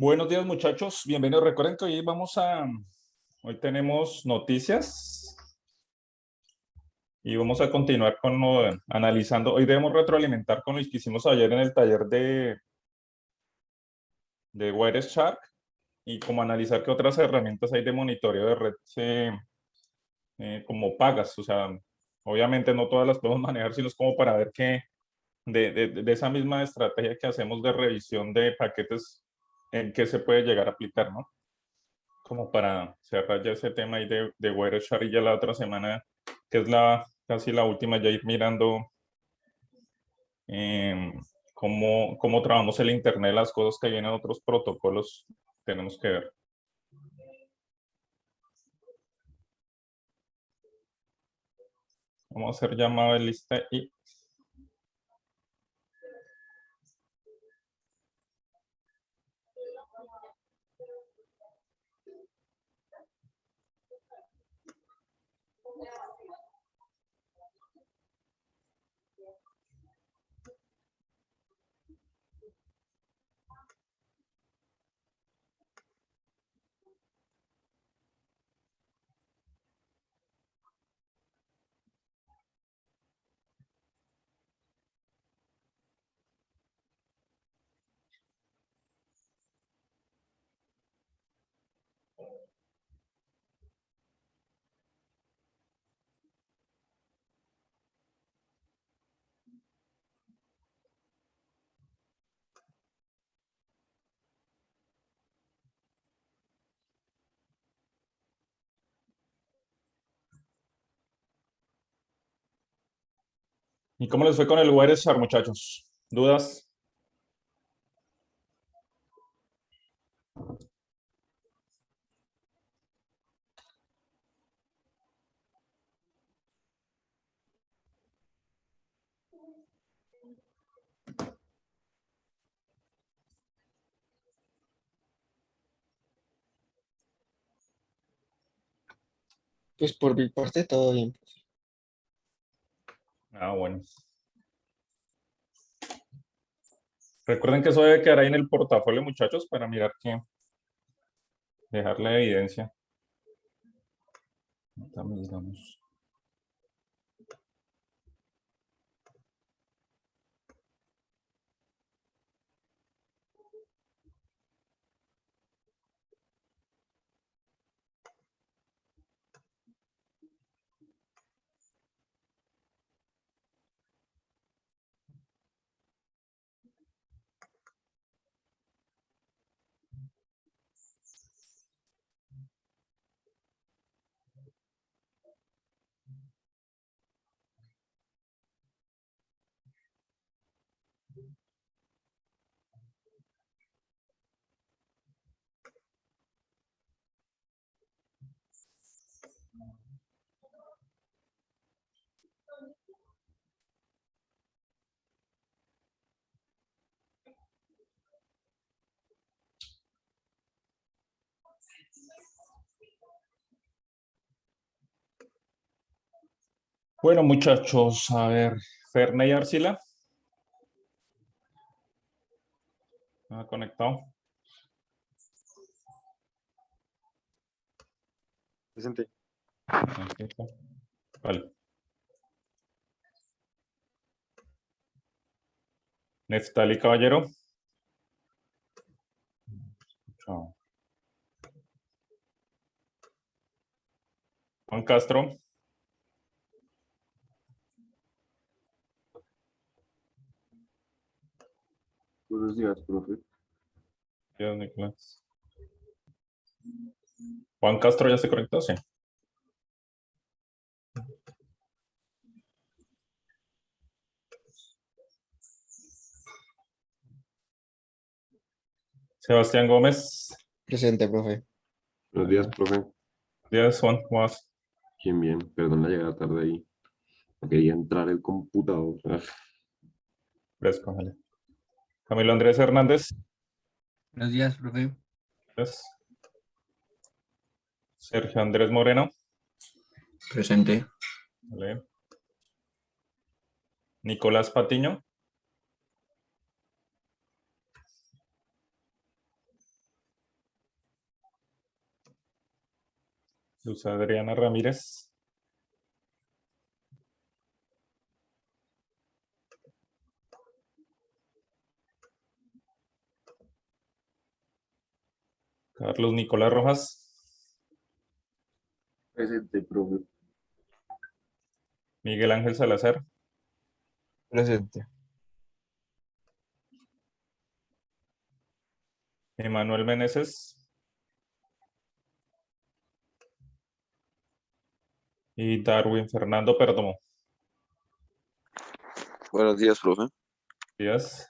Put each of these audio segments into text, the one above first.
Buenos días, muchachos. Bienvenidos. Recuerden que hoy tenemos noticias y vamos a continuar analizando. Hoy debemos retroalimentar con lo que hicimos ayer en el taller de Wireshark y como analizar qué otras herramientas hay de monitoreo de red como pagas. O sea, obviamente no todas las podemos manejar, sino es como para ver qué de esa misma estrategia que hacemos de revisión de paquetes, en qué se puede llegar a aplicar, ¿no? Como para cerrar ya ese tema ahí de Wireshark y ya la otra semana, que es casi la última, ya ir mirando cómo trabajamos el Internet, las cosas que vienen en otros protocolos, tenemos que ver. Vamos a hacer llamado de lista y ¿cómo les fue con el Wireshark, muchachos? ¿Dudas? Pues por mi parte todo bien. Bueno. Recuerden que eso debe quedar ahí en el portafolio, muchachos, para mirar dejarle evidencia. También miramos. Bueno, muchachos, a ver, Ferney Arcila. ¿Ha conectado? Presente. Aquí está. Vale. Neftali Caballero. Chao. Juan Castro. Buenos días, profe. Dios, Nicolás. Juan Castro ya se conectó, sí. Sebastián Gómez. Presente, profe. Buenos días, profe. Díaz, Juan, ¿cómo vas? Bien, bien. Perdón la llegada tarde ahí. No quería entrar el computador. Fresco, vale. Camilo Andrés Hernández. Buenos días, profe. Yes. Sergio Andrés Moreno. Presente. Vale. Nicolás Patiño. Luz Adriana Ramírez. Carlos Nicolás Rojas. Presente, profe. Miguel Ángel Salazar. Presente. Emanuel Meneses. Y Darwin Fernando Perdomo. Buenos días, profe. Díaz.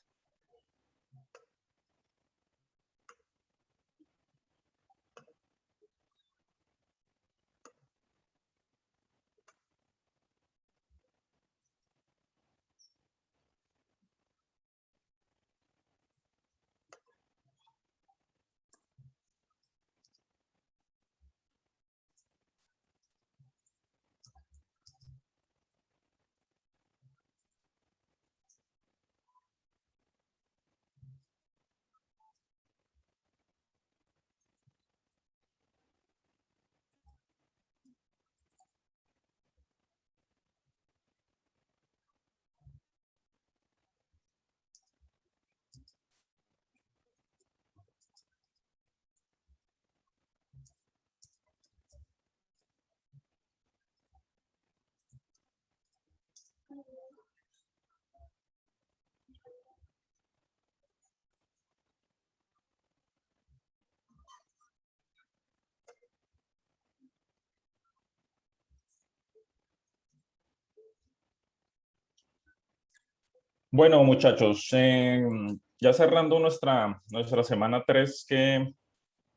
Bueno, muchachos, ya cerrando nuestra semana 3, que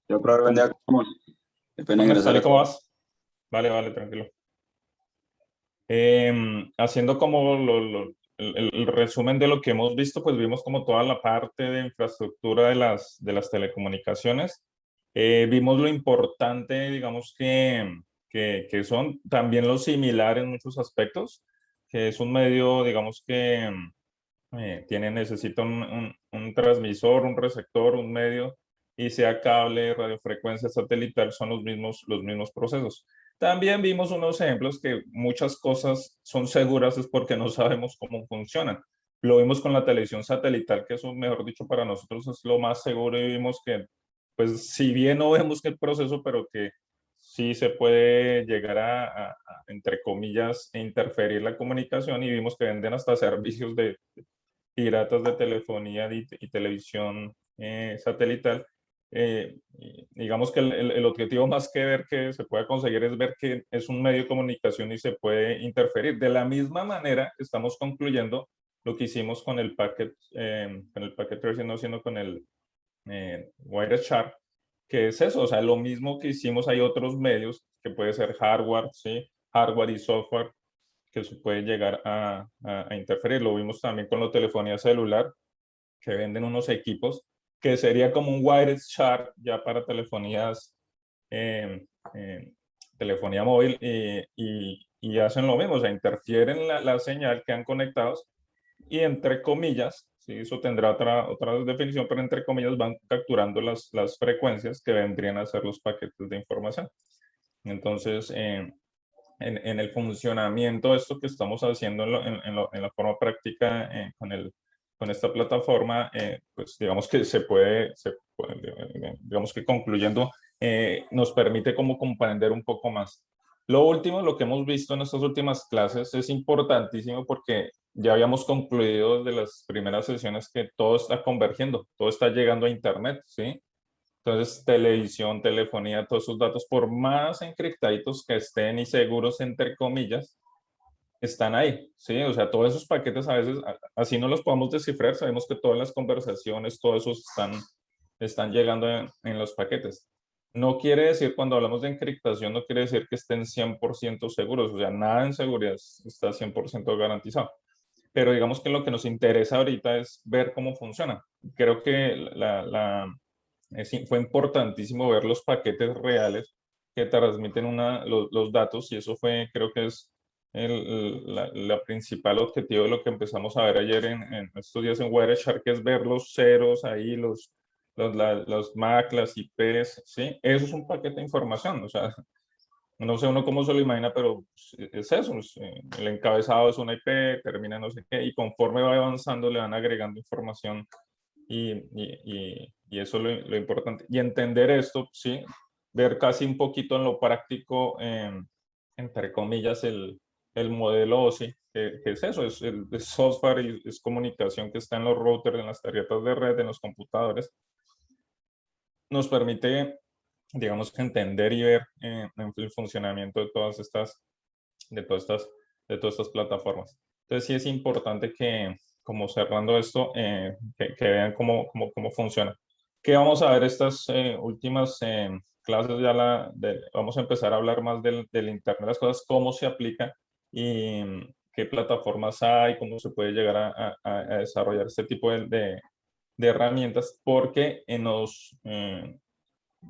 Yo, profe, buen día, ¿cómo vamos? Qué pena ¿cómo ingresar estás? a ¿Cómo vas? Vale, tranquilo. Haciendo como el resumen de lo que hemos visto, pues vimos como toda la parte de infraestructura de las telecomunicaciones. Vimos lo importante, digamos, que son también lo similar en muchos aspectos, que es un medio, digamos, que necesita un transmisor, un receptor, un medio, y sea cable, radiofrecuencia satelital, son los mismos procesos. También vimos unos ejemplos que muchas cosas son seguras es porque no sabemos cómo funcionan. Lo vimos con la televisión satelital, que eso, mejor dicho, para nosotros es lo más seguro, y vimos que, pues, si bien no vemos que el proceso, pero que sí se puede llegar entre comillas, interferir la comunicación, y vimos que venden hasta servicios de piratas de telefonía y televisión satelital. Digamos que el objetivo, más que ver que se pueda conseguir, es ver que es un medio de comunicación y se puede interferir. De la misma manera, estamos concluyendo lo que hicimos con el packet tracing, no, sino con el Wireshark, que es eso, o sea, lo mismo que hicimos. Hay otros medios que puede ser hardware, ¿sí? Hardware y software, que eso puede llegar a interferir. Lo vimos también con la telefonía celular, que venden unos equipos que sería como un Wireshark ya para telefonías, eh, eh, telefonía móvil, y hacen lo mismo, o sea, interfieren la señal que han conectados, y entre comillas, sí, eso tendrá otra definición, pero entre comillas van capturando las frecuencias que vendrían a ser los paquetes de información. Entonces, en el funcionamiento de esto que estamos haciendo en la forma práctica, con esta plataforma, pues digamos que digamos que concluyendo, nos permite como comprender un poco más. Lo último, lo que hemos visto en estas últimas clases es importantísimo, porque ya habíamos concluido de las primeras sesiones que todo está convergiendo, todo está llegando a Internet, ¿sí? Entonces, televisión, telefonía, todos esos datos, por más encriptaditos que estén y seguros, entre comillas, están ahí, ¿sí? O sea, todos esos paquetes, a veces, así no los podemos descifrar, sabemos que todas las conversaciones, todo eso están llegando en los paquetes. No quiere decir, cuando hablamos de encriptación, no quiere decir que estén 100% seguros, o sea, nada en seguridad está 100% garantizado. Pero digamos que lo que nos interesa ahorita es ver cómo funciona. Creo que fue importantísimo ver los paquetes reales que transmiten los datos, y eso fue, creo que es la principal objetivo de lo que empezamos a ver ayer en estos días en Wireshark, que es ver los ceros ahí, los MAC, las IPs, ¿sí? Eso es un paquete de información, o sea, No sé uno cómo se lo imagina, pero es eso, el encabezado es una IP, termina no sé qué, y conforme va avanzando le van agregando información y eso es lo importante. Y entender esto, ¿sí? Ver casi un poquito en lo práctico, entre comillas, el modelo OSI, que es eso, es software y es comunicación que está en los routers, en las tarjetas de red, en los computadores. Nos permite, digamos, que entender y ver en el funcionamiento de todas estas, de todas estas, de todas estas plataformas. Entonces sí es importante que, como cerrando esto, que vean cómo funciona. ¿Qué vamos a ver estas últimas clases? Vamos a empezar a hablar más del Internet de las cosas, cómo se aplica y qué plataformas hay, cómo se puede llegar a desarrollar este tipo de herramientas, porque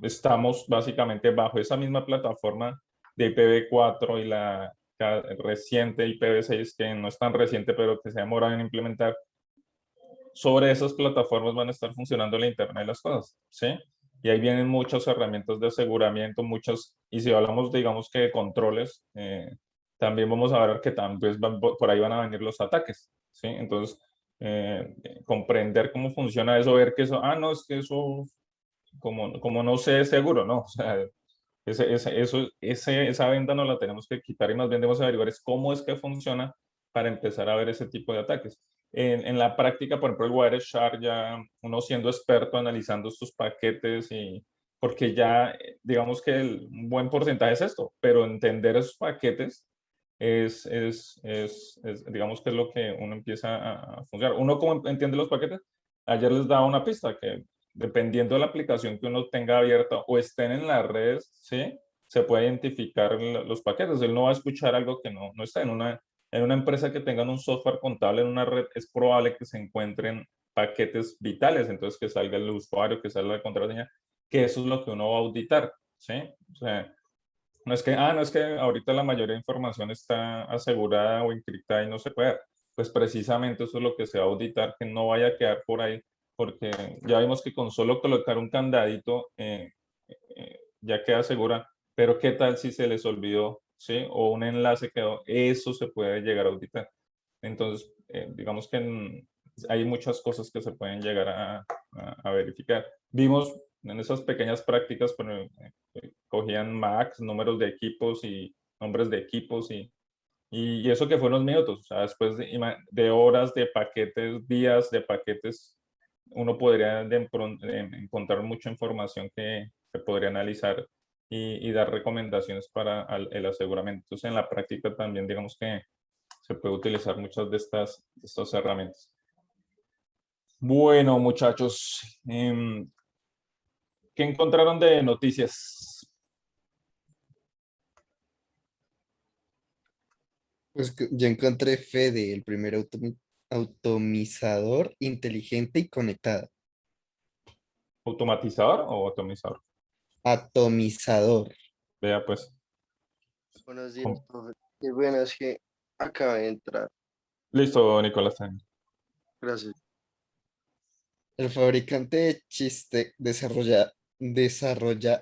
estamos básicamente bajo esa misma plataforma de IPv4 y la reciente IPv6, que no es tan reciente, pero que se demora en implementar. Sobre esas plataformas van a estar funcionando la Internet de las cosas, ¿sí? Y ahí vienen muchas herramientas de aseguramiento, muchas, y si hablamos, digamos que de controles, también vamos a ver que también por ahí van a venir los ataques, ¿sí? Entonces, comprender cómo funciona eso, ver que eso, no, es que eso como no sé, es seguro, ¿no? O sea, esa venta no la tenemos que quitar y más bien debemos averiguar es cómo es que funciona para empezar a ver ese tipo de ataques. En la práctica, por ejemplo, el Wireshark, ya uno siendo experto analizando estos paquetes y porque ya, digamos que un buen porcentaje es esto, pero entender esos paquetes digamos que es lo que uno empieza a funcionar. Uno como entiende los paquetes, ayer les daba una pista que dependiendo de la aplicación que uno tenga abierta o estén en las redes, ¿sí? Se puede identificar los paquetes. Él no va a escuchar algo que no está en una empresa que tengan un software contable en una red, es probable que se encuentren paquetes vitales, entonces que salga el usuario, que salga la contraseña, que eso es lo que uno va a auditar, ¿sí? O sea, no es que ahorita la mayoría de información está asegurada o encriptada y no se puede. Pues precisamente eso es lo que se va a auditar, que no vaya a quedar por ahí, porque ya vimos que con solo colocar un candadito ya queda segura, pero ¿qué tal si se les olvidó, sí? O un enlace quedó, eso se puede llegar a auditar. Entonces, digamos que hay muchas cosas que se pueden llegar a verificar. Vimos en esas pequeñas prácticas, pero, cogían Macs, números de equipos y nombres de equipos y eso que fue unos minutos, o sea, después de horas de paquetes, días de paquetes, uno podría encontrar mucha información que podría analizar y dar recomendaciones para el aseguramiento. Entonces, en la práctica también, digamos que se puede utilizar muchas de estas herramientas. Bueno, muchachos, ¿qué encontraron de noticias? Pues yo encontré Fede, el primer automizador inteligente y conectado. ¿Automatizador o atomizador? Atomizador. Vea, pues. Buenos días, profe. Qué bueno, es que acabé de entrar. Listo, Nicolás. Gracias. El fabricante de chiste desarrolla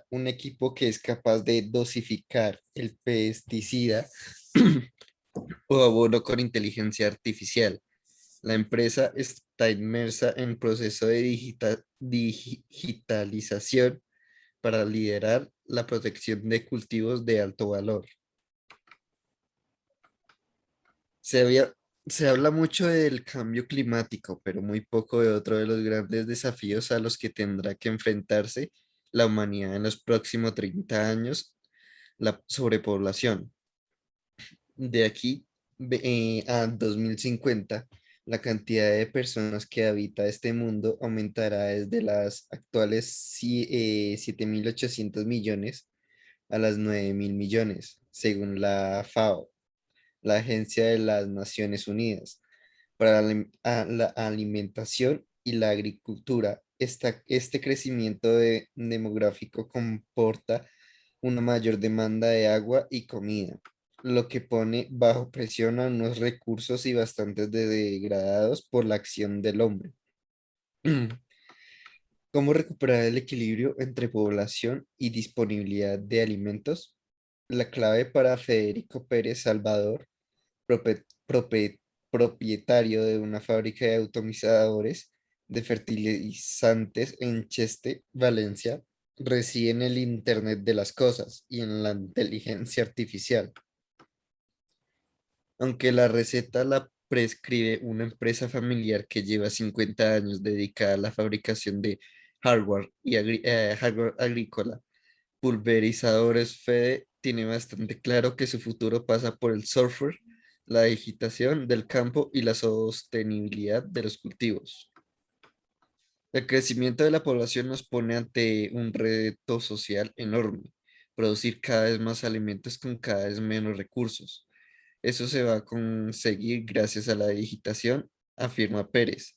un equipo que es capaz de dosificar el pesticida o abono con inteligencia artificial. La empresa está inmersa en proceso de digitalización para liderar la protección de cultivos de alto valor. Se había- Se habla mucho del cambio climático, pero muy poco de otro de los grandes desafíos a los que tendrá que enfrentarse la humanidad en los próximos 30 años, la sobrepoblación. De aquí a 2050, la cantidad de personas que habita este mundo aumentará desde las actuales 7.800 millones a las 9.000 millones, según la FAO, la Agencia de las Naciones Unidas para la alimentación y la agricultura. Este crecimiento demográfico comporta una mayor demanda de agua y comida, lo que pone bajo presión a unos recursos y bastante degradados por la acción del hombre. ¿Cómo recuperar el equilibrio entre población y disponibilidad de alimentos? la clave para Federico Pérez Salvador, prope- prope- propietario de una fábrica de atomizadores de fertilizantes en Cheste, Valencia, reside en el Internet de las cosas y en la inteligencia artificial. Aunque la receta la prescribe una empresa familiar que lleva 50 años dedicada a la fabricación de hardware agrícola, pulverizadores, Fede tiene bastante claro que su futuro pasa por el software, la digitación del campo y la sostenibilidad de los cultivos. El crecimiento de la población nos pone ante un reto social enorme: producir cada vez más alimentos con cada vez menos recursos. Eso se va a conseguir gracias a la digitación, afirma Pérez,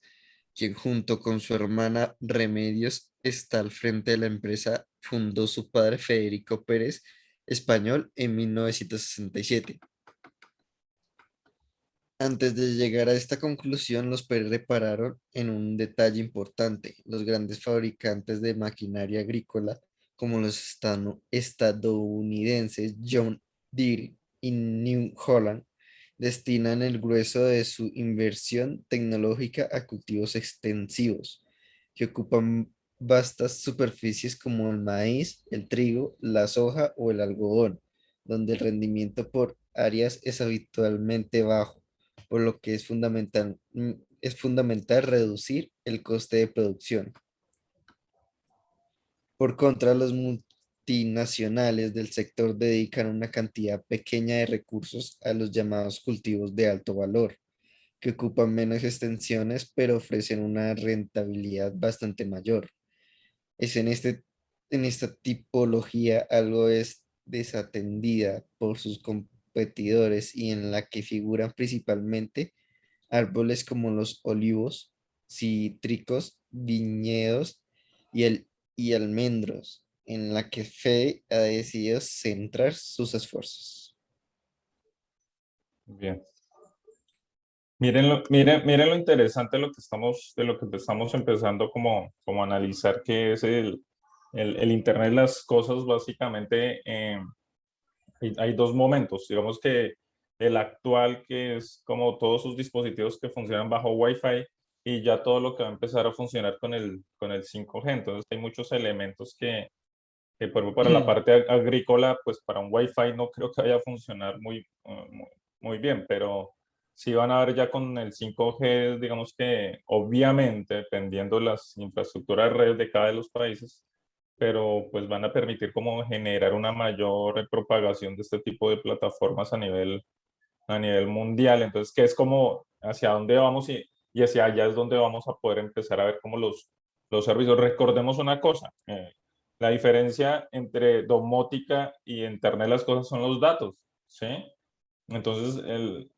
quien junto con su hermana Remedios está al frente de la empresa. Fundó su padre Federico Pérez, español, en 1967. Antes de llegar a esta conclusión, los Pérez repararon en un detalle importante: los grandes fabricantes de maquinaria agrícola, como los estadounidenses John Deere y New Holland, destinan el grueso de su inversión tecnológica a cultivos extensivos, que ocupan vastas superficies como el maíz, el trigo, la soja o el algodón, donde el rendimiento por áreas es habitualmente bajo, por lo que es fundamental reducir el coste de producción. Por contra, los multinacionales del sector dedican una cantidad pequeña de recursos a los llamados cultivos de alto valor, que ocupan menos extensiones pero ofrecen una rentabilidad bastante mayor. Es en esta tipología algo es desatendida por sus competidores y en la que figuran principalmente árboles como los olivos, cítricos, viñedos y almendros, en la que Fede ha decidido centrar sus esfuerzos. Bien. Miren lo interesante de lo que estamos empezando como a analizar, que es el Internet de las cosas. Básicamente, hay dos momentos. Digamos que el actual, que es como todos sus dispositivos que funcionan bajo Wi-Fi, y ya todo lo que va a empezar a funcionar con el 5G. Entonces, hay muchos elementos que por ejemplo, para la parte agrícola, pues para un Wi-Fi no creo que vaya a funcionar muy bien, pero sí van a ver ya con el 5G, digamos que obviamente, dependiendo de las infraestructuras de red de cada de los países, pero pues van a permitir como generar una mayor propagación de este tipo de plataformas a nivel mundial. Entonces, que es como hacia dónde vamos, y hacia allá es donde vamos a poder empezar a ver como los servicios. Recordemos una cosa, la diferencia entre domótica y Internet de las cosas son los datos, ¿sí? Entonces,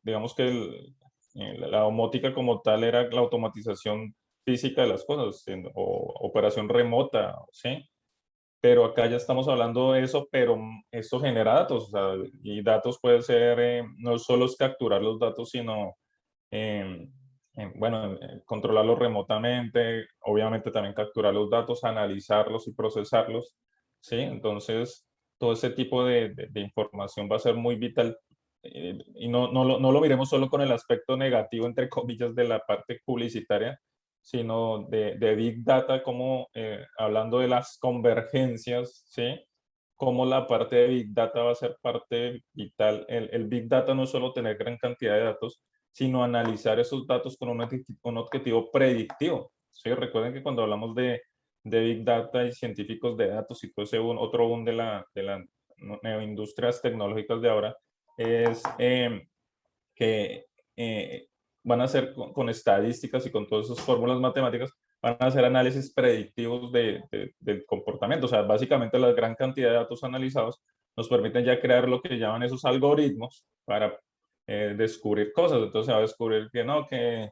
digamos que la domótica como tal era la automatización física de las cosas, o operación remota, ¿sí? Pero acá ya estamos hablando de eso, pero esto genera datos, o sea, y datos puede ser, no solo es capturar los datos, sino, bueno, controlarlos remotamente, obviamente también capturar los datos, analizarlos y procesarlos, ¿sí? Entonces, todo ese tipo de información va a ser muy vital, y no lo miremos solo con el aspecto negativo, entre comillas, de la parte publicitaria, sino de Big Data, como hablando de las convergencias, ¿sí? Cómo la parte de Big Data va a ser parte vital. El Big Data no es solo tener gran cantidad de datos, sino analizar esos datos con un objetivo predictivo, ¿sí? Recuerden que cuando hablamos de Big Data y científicos de datos y todo ese otro boom de las neoindustrias tecnológicas de ahora, es que van a hacer con estadísticas y con todas esas fórmulas matemáticas, van a hacer análisis predictivos del comportamiento. O sea, básicamente la gran cantidad de datos analizados nos permiten ya crear lo que llaman esos algoritmos para descubrir cosas. Entonces se va a descubrir que no, que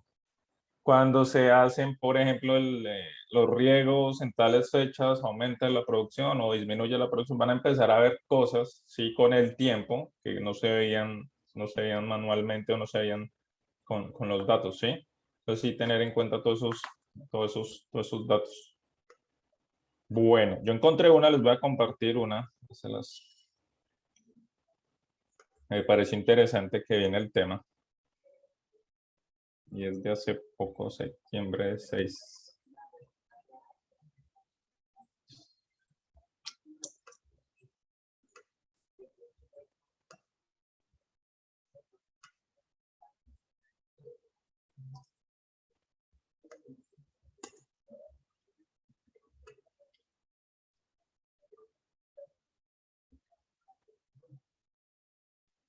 cuando se hacen, por ejemplo, los riegos en tales fechas, aumenta la producción o disminuye la producción. Van a empezar a ver cosas, sí, con el tiempo, que no se veían manualmente o no se veían con los datos, ¿sí? Entonces sí, tener en cuenta todos esos datos. Bueno, yo encontré una, les voy a compartir una. Me parece interesante que viene el tema. Y es de hace poco, septiembre 6.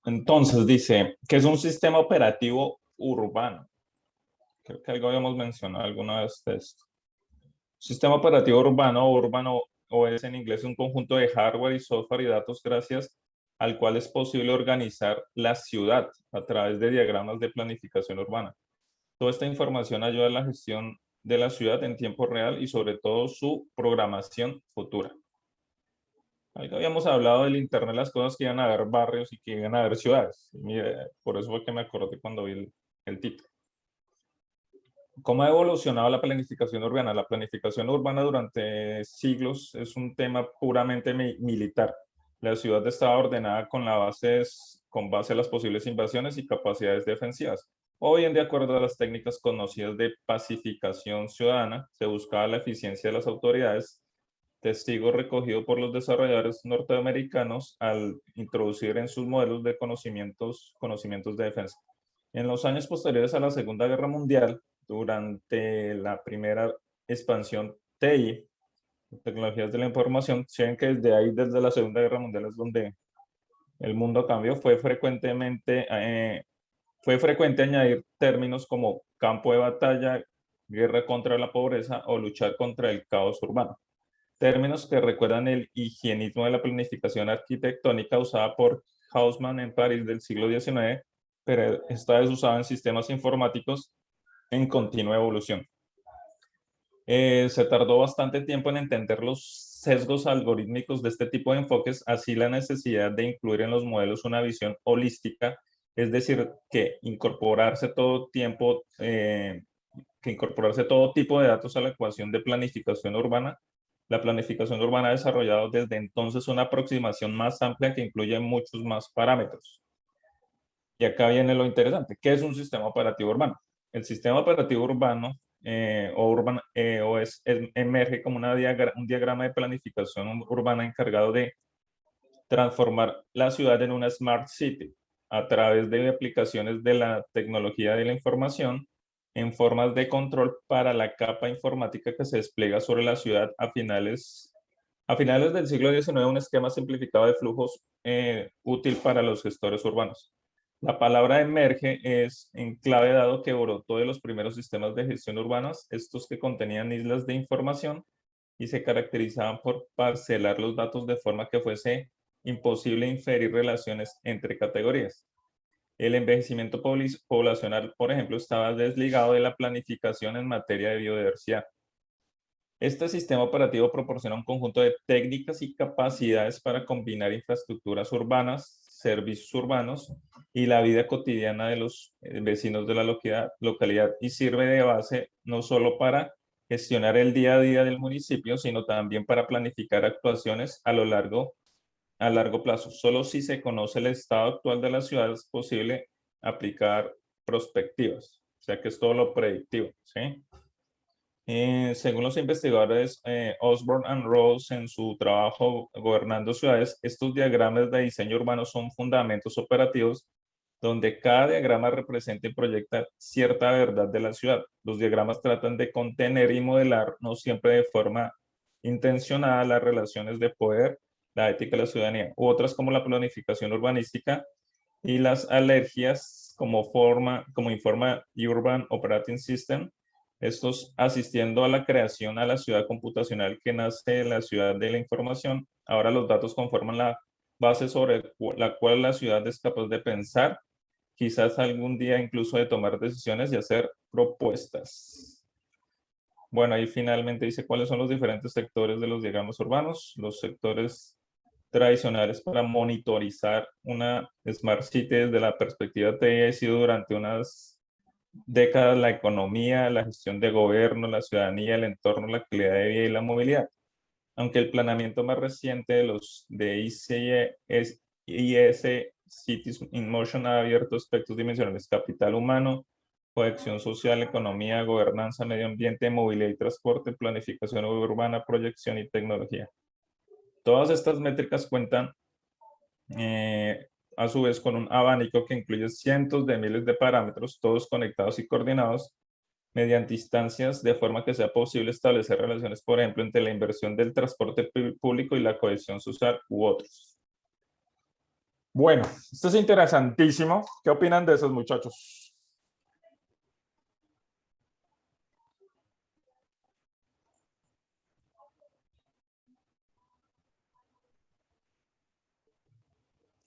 Entonces dice, ¿qué es un sistema operativo urbano? Creo que algo habíamos mencionado alguna vez de esto. Sistema operativo urbano o urbano OS en inglés es un conjunto de hardware y software y datos gracias al cual es posible organizar la ciudad a través de diagramas de planificación urbana. Toda esta información ayuda a la gestión de la ciudad en tiempo real y sobre todo su programación futura. Ahí habíamos hablado del Internet, las cosas que iban a haber barrios y que iban a haber ciudades. Mira, por eso fue que me acordé cuando vi el título. ¿Cómo ha evolucionado la planificación urbana? La planificación urbana durante siglos es un tema puramente militar. La ciudad estaba ordenada con base a las posibles invasiones y capacidades defensivas. O bien, de acuerdo a las técnicas conocidas de pacificación ciudadana, se buscaba la eficiencia de las autoridades, testigo recogido por los desarrolladores norteamericanos al introducir en sus modelos de conocimientos de defensa. En los años posteriores a la Segunda Guerra Mundial, durante la primera expansión TI, tecnologías de la información, se ven que desde la Segunda Guerra Mundial es donde el mundo cambió. Fue frecuente añadir términos como campo de batalla, guerra contra la pobreza o luchar contra el caos urbano. Términos que recuerdan el higienismo de la planificación arquitectónica usada por Haussmann en París del siglo XIX, pero esta vez usada en sistemas informáticos en continua evolución. Se tardó bastante tiempo en entender los sesgos algorítmicos de este tipo de enfoques, así la necesidad de incluir en los modelos una visión holística, es decir, que incorporarse todo tipo de datos a la ecuación de planificación urbana. La planificación urbana ha desarrollado desde entonces una aproximación más amplia que incluye muchos más parámetros. Y acá viene lo interesante. ¿Qué es un sistema operativo urbano? El sistema operativo urbano emerge como un diagrama de planificación urbana encargado de transformar la ciudad en una smart city a través de aplicaciones de la tecnología de la información en formas de control para la capa informática que se despliega sobre la ciudad a finales del siglo XIX, un esquema simplificado de flujos útil para los gestores urbanos. La palabra emerge es en clave dado que brotó de los primeros sistemas de gestión urbanas, estos que contenían islas de información y se caracterizaban por parcelar los datos de forma que fuese imposible inferir relaciones entre categorías. El envejecimiento poblacional, por ejemplo, estaba desligado de la planificación en materia de biodiversidad. Este sistema operativo proporciona un conjunto de técnicas y capacidades para combinar infraestructuras urbanas, servicios urbanos y la vida cotidiana de los vecinos de la localidad y sirve de base no solo para gestionar el día a día del municipio, sino también para planificar actuaciones a largo plazo. Solo si se conoce el estado actual de la ciudad es posible aplicar prospectivas, o sea que es todo lo predictivo, ¿sí? Según los investigadores Osborne and Rose en su trabajo Gobernando Ciudades, estos diagramas de diseño urbano son fundamentos operativos donde cada diagrama representa y proyecta cierta verdad de la ciudad. Los diagramas tratan de contener y modelar, no siempre de forma intencionada, las relaciones de poder, la ética de la ciudadanía, u otras como la planificación urbanística y las alergias como informa Urban Operating System, estos asistiendo a la creación a la ciudad computacional que nace de la ciudad de la información. Ahora los datos conforman la base sobre la cual la ciudad es capaz de pensar, quizás algún día incluso de tomar decisiones y hacer propuestas. Bueno, ahí finalmente dice cuáles son los diferentes sectores de los diagramas urbanos. Los sectores tradicionales para monitorizar una Smart City desde la perspectiva TI ha sido durante unas décadas la economía, la gestión de gobierno, la ciudadanía, el entorno, la calidad de vida y la movilidad. Aunque el planeamiento más reciente de los de ISE Cities in Motion ha abierto aspectos dimensionales: capital humano, cohesión social, economía, gobernanza, medio ambiente, movilidad y transporte, planificación urbana, proyección y tecnología. Todas estas métricas cuentan a su vez con un abanico que incluye cientos de miles de parámetros, todos conectados y coordinados mediante instancias, de forma que sea posible establecer relaciones, por ejemplo, entre la inversión del transporte público y la cohesión social u otros. Bueno, esto es interesantísimo. ¿Qué opinan de esos, muchachos?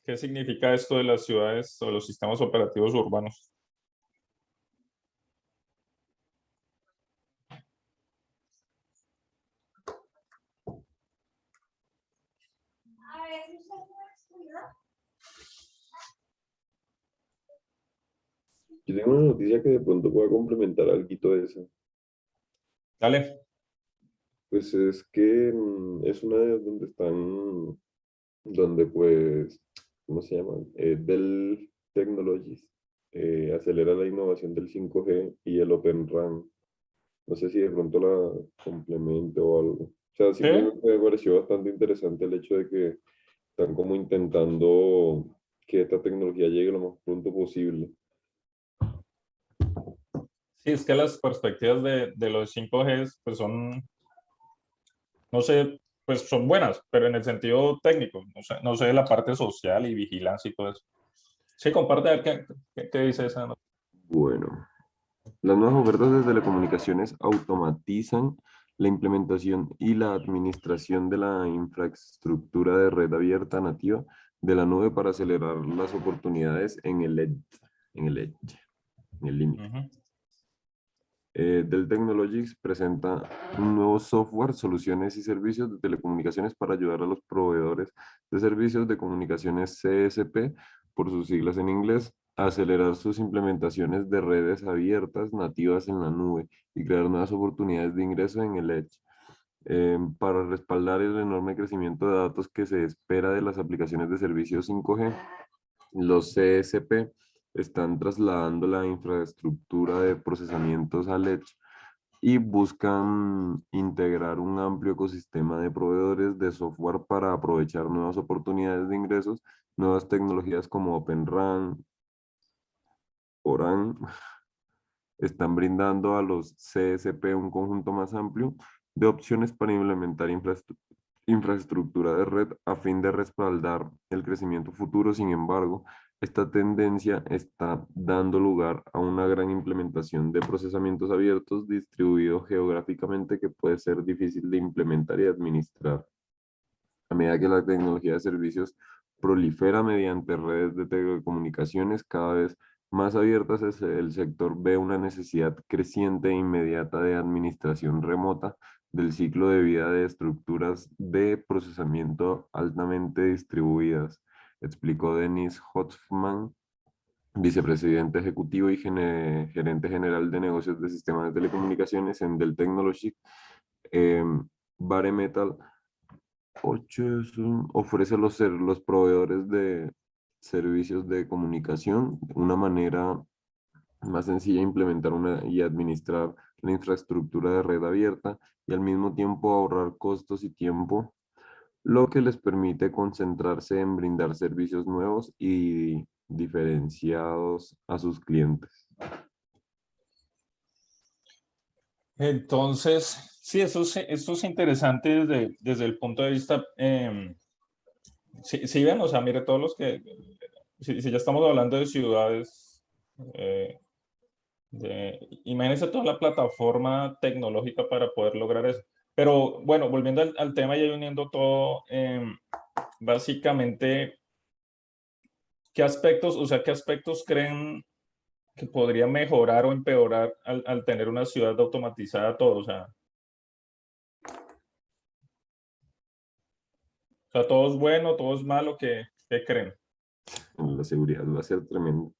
¿Qué significa esto de las ciudades o los sistemas operativos urbanos? Yo tengo una noticia que de pronto pueda complementar algo de eso. Dale. Pues es que es una de donde donde pues, ¿cómo se llama? Dell Technologies acelera la innovación del 5G y el Open RAN. No sé si de pronto la complemento o algo. O sea, ¿Sí? simplemente me pareció bastante interesante el hecho de que están como intentando que esta tecnología llegue lo más pronto posible. Sí, es que las perspectivas de los 5G pues son, no sé, pues son buenas, pero en el sentido técnico, no sé de la parte social y vigilancia y todo eso. Sí, comparte a ver qué dice esa nota. Bueno, las nuevas ofertas de telecomunicaciones automatizan la implementación y la administración de la infraestructura de red abierta nativa de la nube para acelerar las oportunidades en el edge, en el límite. Dell Technologies presenta un nuevo software, soluciones y servicios de telecomunicaciones para ayudar a los proveedores de servicios de comunicaciones CSP, por sus siglas en inglés, a acelerar sus implementaciones de redes abiertas nativas en la nube y crear nuevas oportunidades de ingreso en el Edge. Para respaldar el enorme crecimiento de datos que se espera de las aplicaciones de servicios 5G, los CSP están trasladando la infraestructura de procesamientos al Edge y buscan integrar un amplio ecosistema de proveedores de software para aprovechar nuevas oportunidades de ingresos, nuevas tecnologías como Open RAN, ORAN, están brindando a los CSP un conjunto más amplio de opciones para implementar infraestructura de red a fin de respaldar el crecimiento futuro. Sin embargo, esta tendencia está dando lugar a una gran implementación de procesamientos abiertos distribuidos geográficamente que puede ser difícil de implementar y administrar. A medida que la tecnología de servicios prolifera mediante redes de telecomunicaciones cada vez más abiertas, el sector ve una necesidad creciente e inmediata de administración remota del ciclo de vida de estructuras de procesamiento altamente distribuidas, explicó Dennis Hoffman, vicepresidente ejecutivo y gerente general de negocios de sistemas de telecomunicaciones en Dell Technologies. Bare Metal 8 ofrece los proveedores de servicios de comunicación una manera más sencilla de implementar y administrar la infraestructura de red abierta y al mismo tiempo ahorrar costos y tiempo, lo que les permite concentrarse en brindar servicios nuevos y diferenciados a sus clientes. Entonces, sí, eso es interesante desde el punto de vista, si vemos, o sea, mire, todos los que, si ya estamos hablando de ciudades, imagínense toda la plataforma tecnológica para poder lograr eso. Pero bueno, volviendo al tema y uniendo todo, básicamente, ¿qué aspectos creen que podría mejorar o empeorar al tener una ciudad automatizada todo? O sea, todo es bueno, todo es malo, ¿qué creen? La seguridad va a ser tremenda,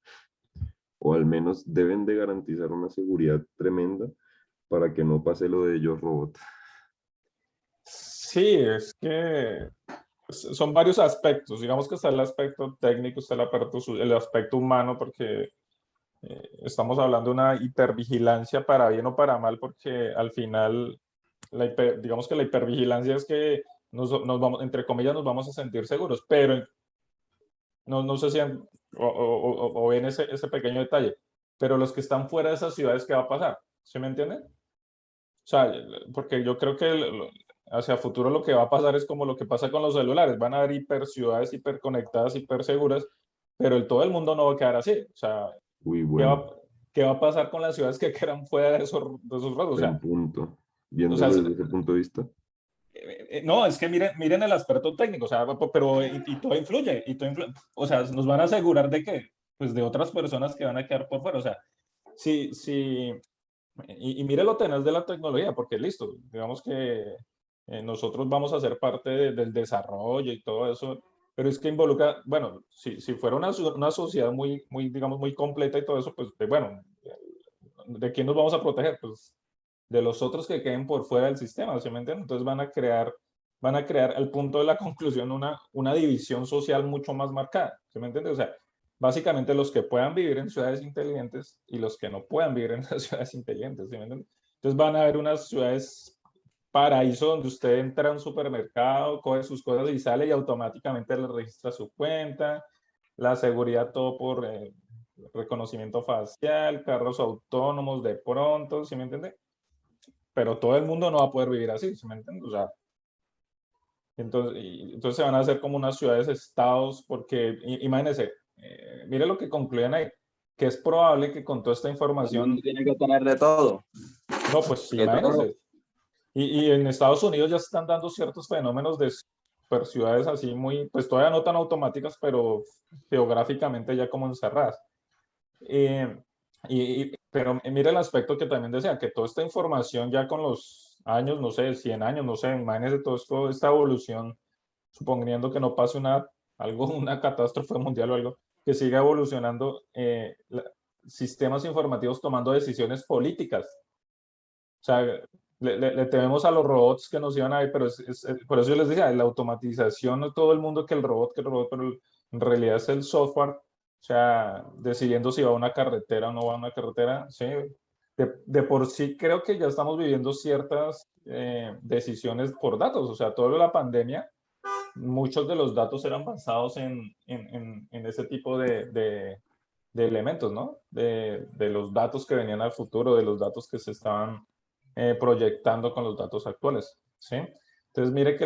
o al menos deben de garantizar una seguridad tremenda para que no pase lo de Yo Robot. Sí, es que son varios aspectos. Digamos que está el aspecto técnico, está el aspecto humano, porque estamos hablando de una hipervigilancia para bien o para mal, porque al final, digamos que la hipervigilancia es que nos vamos, entre comillas, nos vamos a sentir seguros, pero no sé si o ven ese pequeño detalle, pero los que están fuera de esas ciudades, ¿qué va a pasar? ¿Sí me entienden? O sea, porque yo creo que hacia futuro lo que va a pasar es como lo que pasa con los celulares, van a haber hiper ciudades, hiper conectadas, hiper seguras, pero todo el mundo no va a quedar así. O sea, Uy, ¿qué bueno, qué va a pasar con las ciudades que quedan fuera de esos rasgos? buen punto. O sea, Viéndolo desde ese punto de vista. no, es que miren el aspecto técnico, o sea, pero y todo influye, o sea, nos van a asegurar de que, pues de otras personas que van a quedar por fuera, o sea, si y mire lo tenaz de la tecnología, porque listo, digamos que nosotros vamos a ser parte del desarrollo y todo eso, pero es que involucra, bueno, si fuera una sociedad muy, digamos, muy completa y todo eso, pues bueno, ¿de quién nos vamos a proteger? Pues de los otros que queden por fuera del sistema, ¿sí me entienden? Entonces van a crear al punto de la conclusión una división social mucho más marcada, ¿sí me entiendes? O sea, básicamente los que puedan vivir en ciudades inteligentes y los que no puedan vivir en las ciudades inteligentes, ¿sí me entiendes? Entonces van a haber unas ciudades paraíso donde usted entra a un supermercado, coge sus cosas y sale y automáticamente le registra su cuenta, la seguridad todo por reconocimiento facial, carros autónomos de pronto, ¿sí me entiende? Pero todo el mundo no va a poder vivir así, ¿sí me entiende? O sea, entonces se van a hacer como unas ciudades estados, porque imagínense, mire lo que concluyen ahí, que es probable que con toda esta El información, mundo tiene que tener de todo. no, pues sí, Que todo. imagínense, y en Estados Unidos ya se están dando ciertos fenómenos de super ciudades así muy, pues todavía no tan automáticas, pero geográficamente ya como encerradas. Eh, pero mire el aspecto que también decía, que toda esta información ya con los años, no sé, 100 años, no sé, imagínense todo esto, esta evolución, suponiendo que no pase una catástrofe mundial o algo, que siga evolucionando, sistemas informativos tomando decisiones políticas. O sea, le tememos a los robots que nos iban a ver, pero por eso yo les decía, la automatización, no todo el mundo que el robot, pero en realidad es el software, o sea, decidiendo si va a una carretera o no va a una carretera, sí. De por sí creo que ya estamos viviendo ciertas decisiones por datos, o sea, toda la pandemia, muchos de los datos eran basados en ese tipo de elementos, ¿no? De los datos que venían al futuro, de los datos que se estaban proyectando con los datos actuales, ¿sí? Entonces, mire que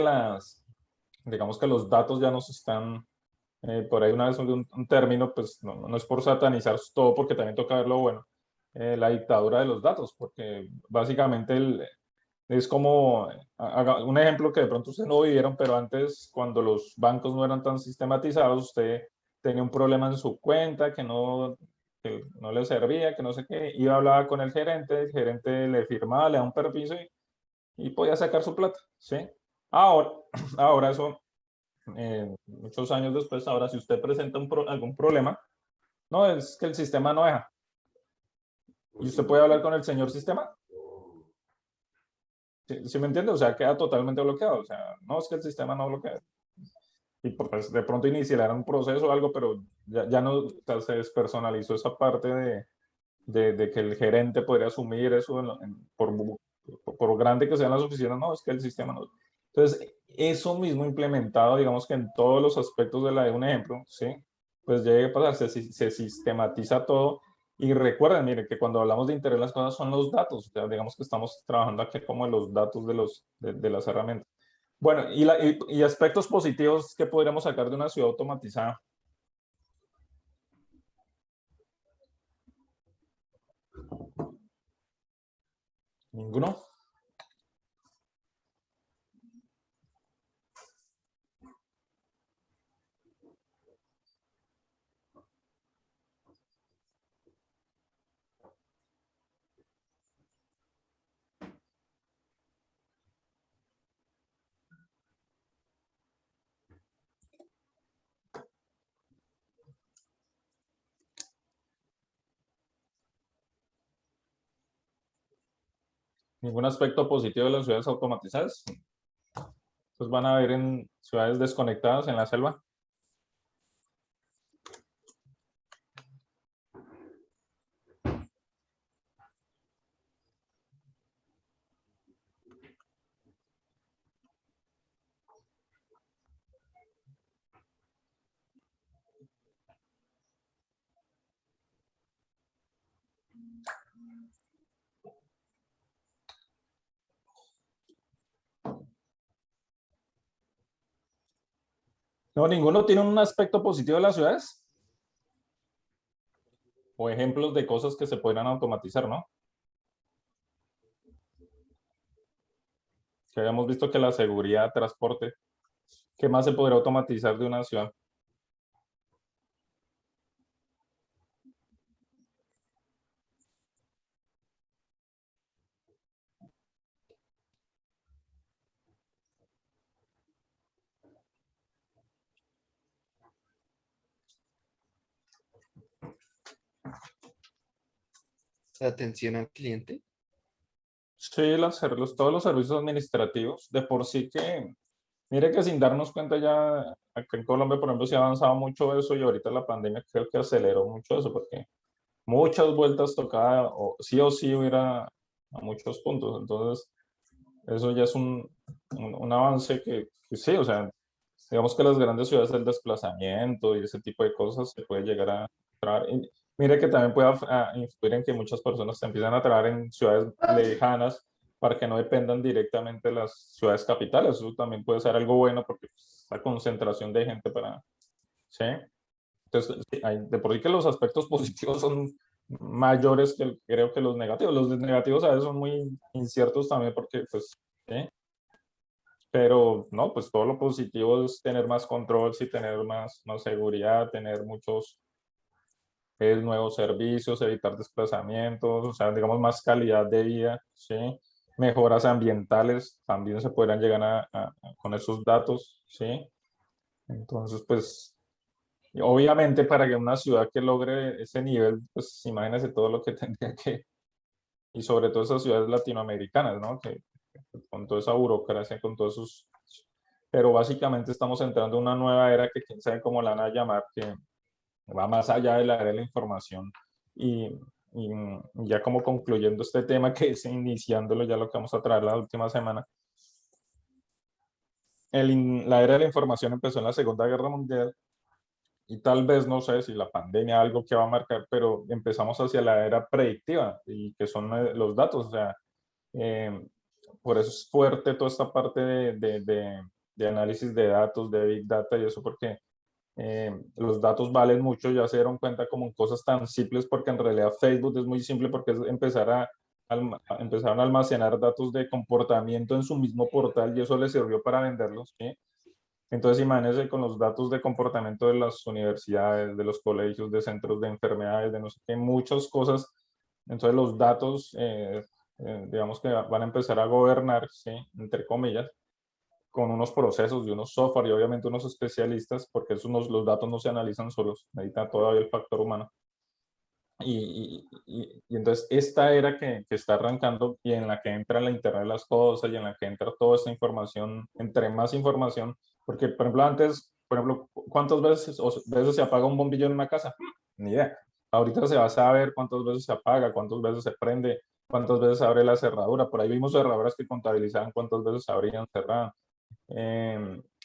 digamos que los datos ya nos están, por ahí una vez un término, pues no es por satanizar todo, porque también toca ver lo bueno, la dictadura de los datos, porque básicamente es como, un ejemplo que de pronto ustedes no vivieron, pero antes cuando los bancos no eran tan sistematizados, usted tenía un problema en su cuenta que no le servía, que no sé qué, iba a hablar con el gerente le firmaba, le da un permiso y podía sacar su plata, ¿sí? Ahora, ahora eso, muchos años después, ahora si usted presenta algún problema, no, es que el sistema no deja. ¿Y usted puede hablar con el señor sistema? ¿Sí me entiende? O sea, queda totalmente bloqueado. O sea, no es que el sistema no bloquea. Y pues de pronto iniciará un proceso o algo, pero ya no, o sea, se despersonalizó esa parte de que el gerente podría asumir eso por grande que sean las oficinas, no, es que el sistema no. Entonces, eso mismo implementado, digamos que en todos los aspectos de un ejemplo, ¿sí? Pues llegue a pasar, se sistematiza todo. Y recuerden, mire, que cuando hablamos de Internet las cosas son los datos, o sea, digamos que estamos trabajando aquí como en los datos de las herramientas. Bueno, y aspectos positivos que podríamos sacar de una ciudad automatizada. Ninguno. Ningún aspecto positivo de las ciudades automatizadas. Entonces van a ver en ciudades desconectadas en la selva. No, ninguno tiene un aspecto positivo de las ciudades. O ejemplos de cosas que se podrían automatizar, ¿no? Que habíamos visto que la seguridad, transporte, ¿qué más se podría automatizar de una ciudad? Atención al cliente. Sí, todos los servicios administrativos, de por sí que, mire que sin darnos cuenta ya, acá en Colombia, por ejemplo, se ha avanzado mucho eso y ahorita la pandemia creo que aceleró mucho eso, porque muchas vueltas tocaba o sí hubiera a muchos puntos. Entonces, eso ya es un avance que sí, o sea, digamos que las grandes ciudades, el desplazamiento y ese tipo de cosas se puede llegar a trabajar. Y mire que también puede influir en que muchas personas se empiezan a trabajar en ciudades lejanas para que no dependan directamente de las ciudades capitales. Eso también puede ser algo bueno porque pues, la concentración de gente para, ¿sí? Entonces, sí, de por sí que los aspectos positivos son mayores que creo que los negativos. Los negativos a veces son muy inciertos también porque, pues, ¿sí? Pero no, pues todo lo positivo es tener más control, sí, tener más seguridad, tener muchos nuevos servicios, evitar desplazamientos, o sea, digamos más calidad de vida, ¿sí? Mejoras ambientales también se podrán llegar con esos datos, ¿sí? Entonces, pues, obviamente para que una ciudad que logre ese nivel, pues imagínese todo lo que tendría que, y sobre todo esas ciudades latinoamericanas, ¿no? Que con toda esa burocracia, con todos esos. Pero básicamente estamos entrando en una nueva era que quién sabe cómo la van a llamar, que va más allá de la era de la información. Y ya como concluyendo este tema, que es iniciándolo ya lo que vamos a traer la última semana, la era de la información empezó en la Segunda Guerra Mundial y tal vez, no sé si la pandemia algo que va a marcar, pero empezamos hacia la era predictiva y que son los datos, o sea, eh, por eso es fuerte toda esta parte de análisis de datos, de Big Data y eso, porque los datos valen mucho, ya se dieron cuenta como en cosas tan simples, porque en realidad Facebook es muy simple porque es empezaron a almacenar datos de comportamiento en su mismo portal y eso les sirvió para venderlos, ¿sí? Entonces imagínense con los datos de comportamiento de las universidades, de los colegios, de centros de enfermedades, de no sé qué, muchas cosas. Entonces los datos, digamos que van a empezar a gobernar, ¿sí? Entre comillas, con unos procesos y unos software y obviamente unos especialistas, porque los datos no se analizan solos, necesita todavía el factor humano. Y entonces esta era que está arrancando y en la que entra la Internet de las cosas y en la que entra toda esta información, entre más información, porque por ejemplo antes, por ejemplo, ¿cuántas veces se apaga un bombillo en una casa? Ni idea. Ahorita se va a saber cuántas veces se apaga, cuántas veces se prende, cuántas veces se abre la cerradura. Por ahí vimos cerraduras que contabilizaban cuántas veces se abrían, cerraban.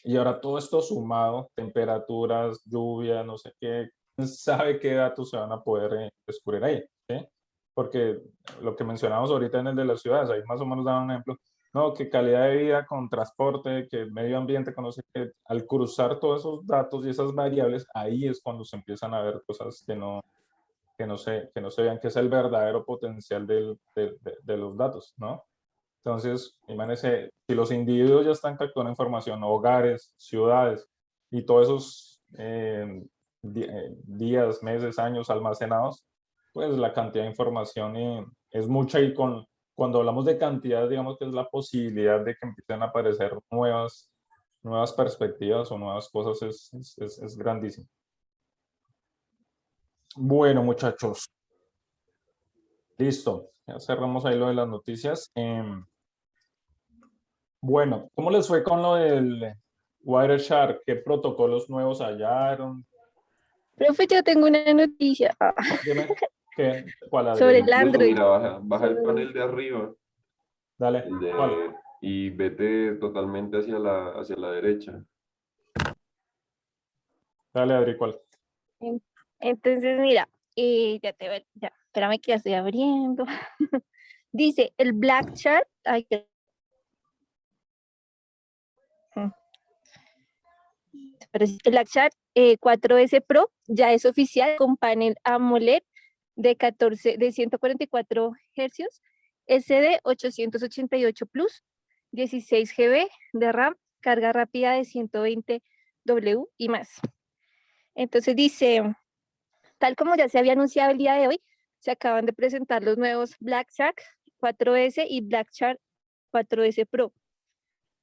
Y ahora todo esto sumado, temperaturas, lluvia, no sé qué, quién sabe qué datos se van a poder descubrir ahí, ¿sí? Porque lo que mencionamos ahorita en el de las ciudades, ahí más o menos daban un ejemplo, no, que calidad de vida con transporte, que medio ambiente, con no sé qué, al cruzar todos esos datos y esas variables, ahí es cuando se empiezan a ver cosas que no se vean, que es el verdadero potencial de los datos, ¿no? Entonces, imagínense, si los individuos ya están capturando información, hogares, ciudades, y todos esos días, meses, años almacenados, pues la cantidad de información es mucha y cuando hablamos de cantidad, digamos que es la posibilidad de que empiecen a aparecer nuevas perspectivas o nuevas cosas es grandísimo. Bueno, muchachos, listo. Ya cerramos ahí lo de las noticias. Bueno, ¿cómo les fue con lo del Wireshark? ¿Qué protocolos nuevos hallaron? Profe, yo tengo una noticia Dime, ¿cuál, sobre Adriana? el Incluso, Android. mira, baja el panel de arriba Dale, ¿cuál? y vete totalmente hacia la derecha. Dale, Adri, ¿cuál? Entonces, mira, ya, espérame que ya estoy abriendo. Dice, el Black Shark, ay, el Black Shark 4S Pro ya es oficial con panel AMOLED de 144 Hz, SD 888 Plus, 16 GB de RAM, carga rápida de 120 W y más. Entonces dice, tal como ya se había anunciado el día de hoy, se acaban de presentar los nuevos Black Shark 4S y Black Shark 4S Pro,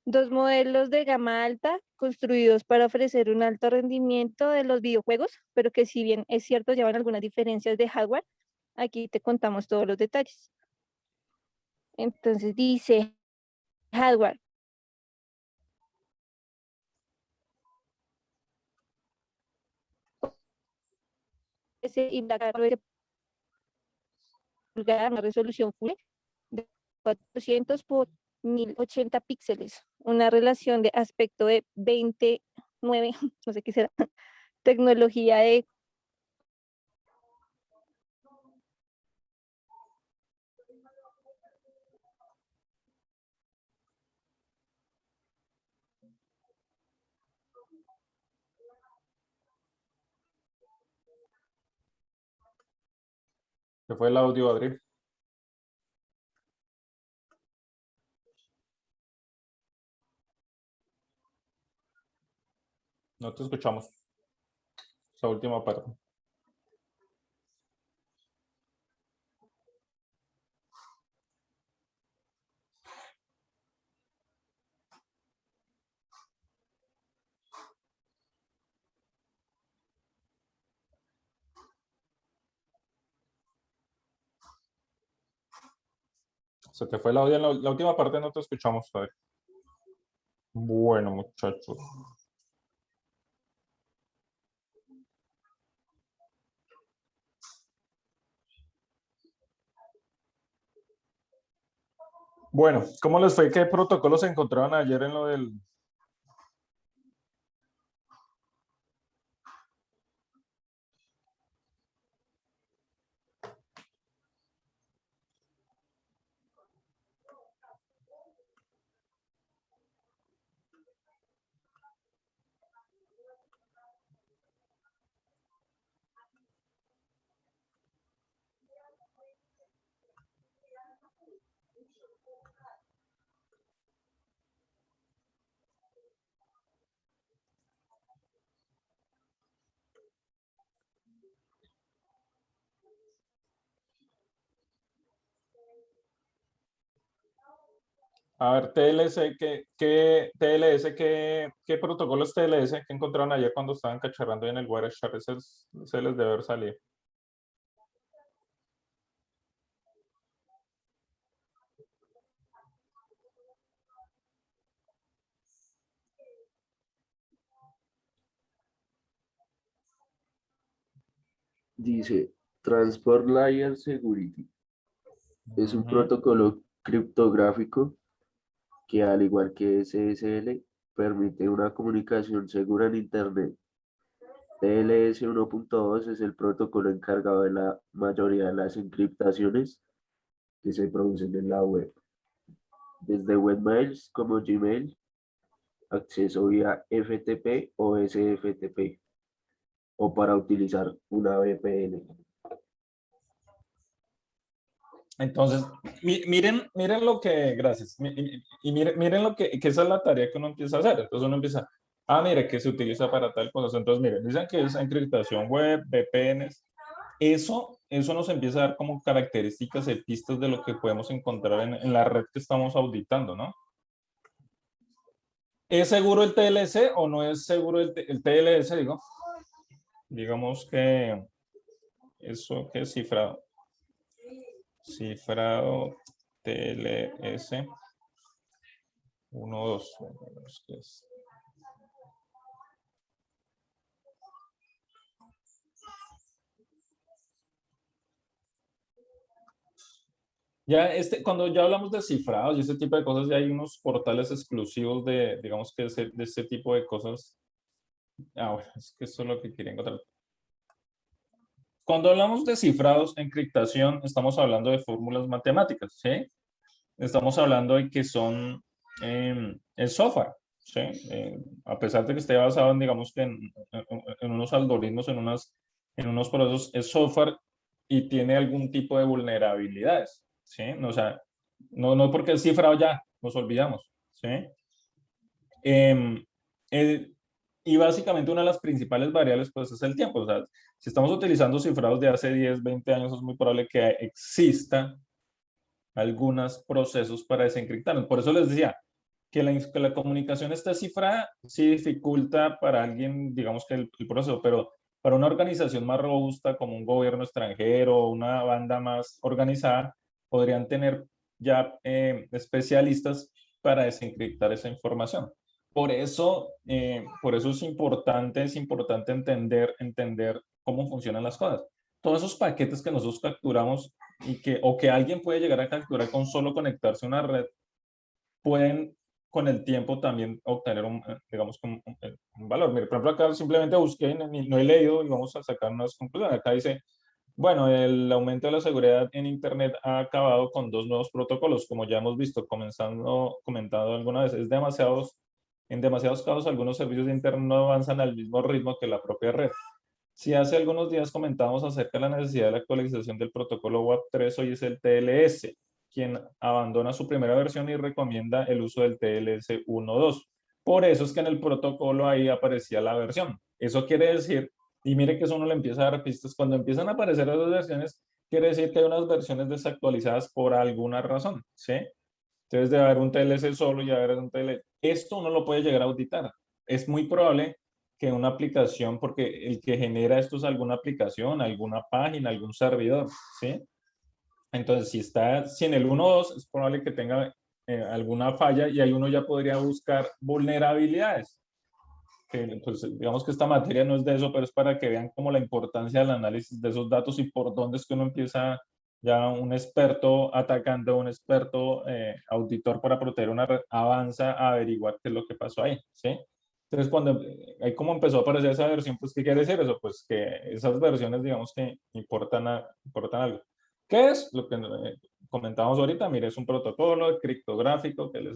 dos modelos de gama alta construidos para ofrecer un alto rendimiento de los videojuegos, pero que si bien es cierto llevan algunas diferencias de hardware, aquí te contamos todos los detalles. Entonces dice, hardware. Y Black Shark pulgada, una resolución full de 400 por 1080 píxeles, una relación de aspecto de 29, no sé qué será, tecnología de ¿Qué fue el audio, Adri? No te escuchamos. Esa última parte. Se te fue el audio en la última parte, no te escuchamos, Adri. Bueno, muchachos. Bueno, ¿cómo les fue? ¿Qué protocolos se encontraron ayer en lo del... A ver, TLS, ¿qué protocolos TLS que encontraron ayer cuando estaban cacharrando en el Wireshark? Se les debe haber salido. Dice Transport Layer Security. Es un Ujú. protocolo criptográfico que, al igual que SSL, permite una comunicación segura en Internet. TLS 1.2 es el protocolo encargado de la mayoría de las encriptaciones que se producen en la web, desde webmails como Gmail, acceso vía FTP o SFTP, o para utilizar una VPN. Entonces, miren lo que, gracias, y miren lo que esa es la tarea que uno empieza a hacer. Entonces uno empieza, mire, que se utiliza para tal cosa. Entonces, miren, dicen que es encriptación web, VPNs. Eso nos empieza a dar como características y pistas de lo que podemos encontrar en la red que estamos auditando, ¿no? ¿Es seguro el TLC o no es seguro el TLS, digo? Digamos que eso que es cifrado. Cifrado TLS. 1, 2. ¿Qué es? Ya cuando ya hablamos de cifrados y ese tipo de cosas, ya hay unos portales exclusivos de, digamos que de ese tipo de cosas. Bueno, es que eso es lo que quería encontrar. Cuando hablamos de cifrados, encriptación, estamos hablando de fórmulas matemáticas, ¿sí? Estamos hablando de que son el software, ¿sí? A pesar de que esté basado en, digamos que en unos algoritmos, en unos procesos, es software y tiene algún tipo de vulnerabilidades, ¿sí? O sea, no porque es cifrado ya, nos olvidamos, ¿sí? Y básicamente una de las principales variables pues es el tiempo. O sea, si estamos utilizando cifrados de hace 10, 20 años, es muy probable que exista algunos procesos para desencriptarlos. Por eso les decía que la comunicación esté cifrada sí dificulta para alguien, digamos que el proceso, pero para una organización más robusta como un gobierno extranjero o una banda más organizada, podrían tener ya especialistas para desencriptar esa información. Por eso es importante entender cómo funcionan las cosas. Todos esos paquetes que nosotros capturamos o que alguien puede llegar a capturar con solo conectarse a una red, pueden con el tiempo también obtener digamos, un valor. Mire, por ejemplo, acá simplemente busqué, no he leído y vamos a sacar unas conclusiones. Acá dice, bueno, el aumento de la seguridad en Internet ha acabado con 2 nuevos protocolos, como ya hemos visto, comentado alguna vez. En demasiados casos, algunos servicios de Internet no avanzan al mismo ritmo que la propia red. Si hace algunos días comentábamos acerca de la necesidad de la actualización del protocolo WAP3, hoy es el TLS, quien abandona su primera versión y recomienda el uso del TLS 1.2. Por eso es que en el protocolo ahí aparecía la versión. Eso quiere decir, y mire que eso uno le empieza a dar pistas, cuando empiezan a aparecer esas versiones, quiere decir que hay unas versiones desactualizadas por alguna razón, ¿sí? Entonces debe haber un TLS solo y haber un TLS. Esto uno lo puede llegar a auditar. Es muy probable que una aplicación, porque el que genera esto es alguna aplicación, alguna página, algún servidor, ¿sí? Entonces, si en el 1.2, es probable que tenga alguna falla y ahí uno ya podría buscar vulnerabilidades. Pues, digamos que esta materia no es de eso, pero es para que vean como la importancia del análisis de esos datos y por dónde es que uno empieza ya un experto atacante o un experto auditor para proteger una red, avanza a averiguar qué es lo que pasó ahí, ¿sí? Entonces, cuando ahí como empezó a aparecer esa versión, pues, ¿qué quiere decir eso? Pues que esas versiones, digamos que importan algo. ¿Qué es? Lo que comentábamos ahorita, mire, es un protocolo criptográfico que les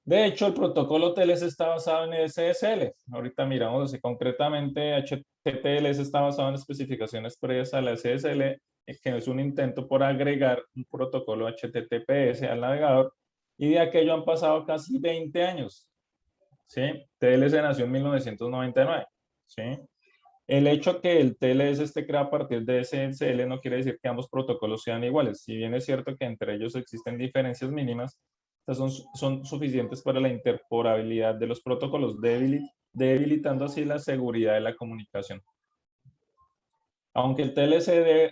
De hecho, el protocolo TLS está basado en SSL. Ahorita miramos así concretamente, HTTPS está basado en especificaciones previas a la SSL, que es un intento por agregar un protocolo HTTPS al navegador, y de aquello han pasado casi 20 años. ¿Sí? TLS nació en 1999. ¿Sí? El hecho que el TLS esté creado a partir de SSL no quiere decir que ambos protocolos sean iguales. Si bien es cierto que entre ellos existen diferencias mínimas, estas son suficientes para la interoperabilidad de los protocolos, debilitando así la seguridad de la comunicación. Aunque el TLS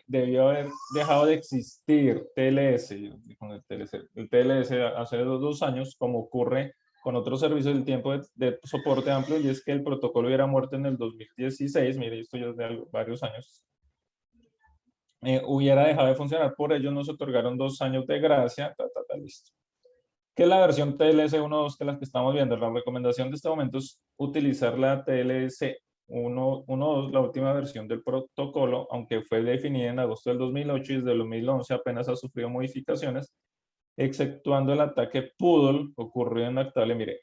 debió haber dejado de existir, el TLS hace 2 años, como ocurre con otros servicios del tiempo de soporte amplio, y es que el protocolo hubiera muerto en el 2016, mire, esto ya es de varios años, hubiera dejado de funcionar. Por ello nos otorgaron 2 años de gracia, listo. ¿Qué es la versión TLS 1.2 que las que estamos viendo? La recomendación de este momento es utilizar la TLS 1.2, la última versión del protocolo, aunque fue definida en agosto del 2008 y desde el 2011 apenas ha sufrido modificaciones, exceptuando el ataque Poodle ocurrido en la actual. Mire,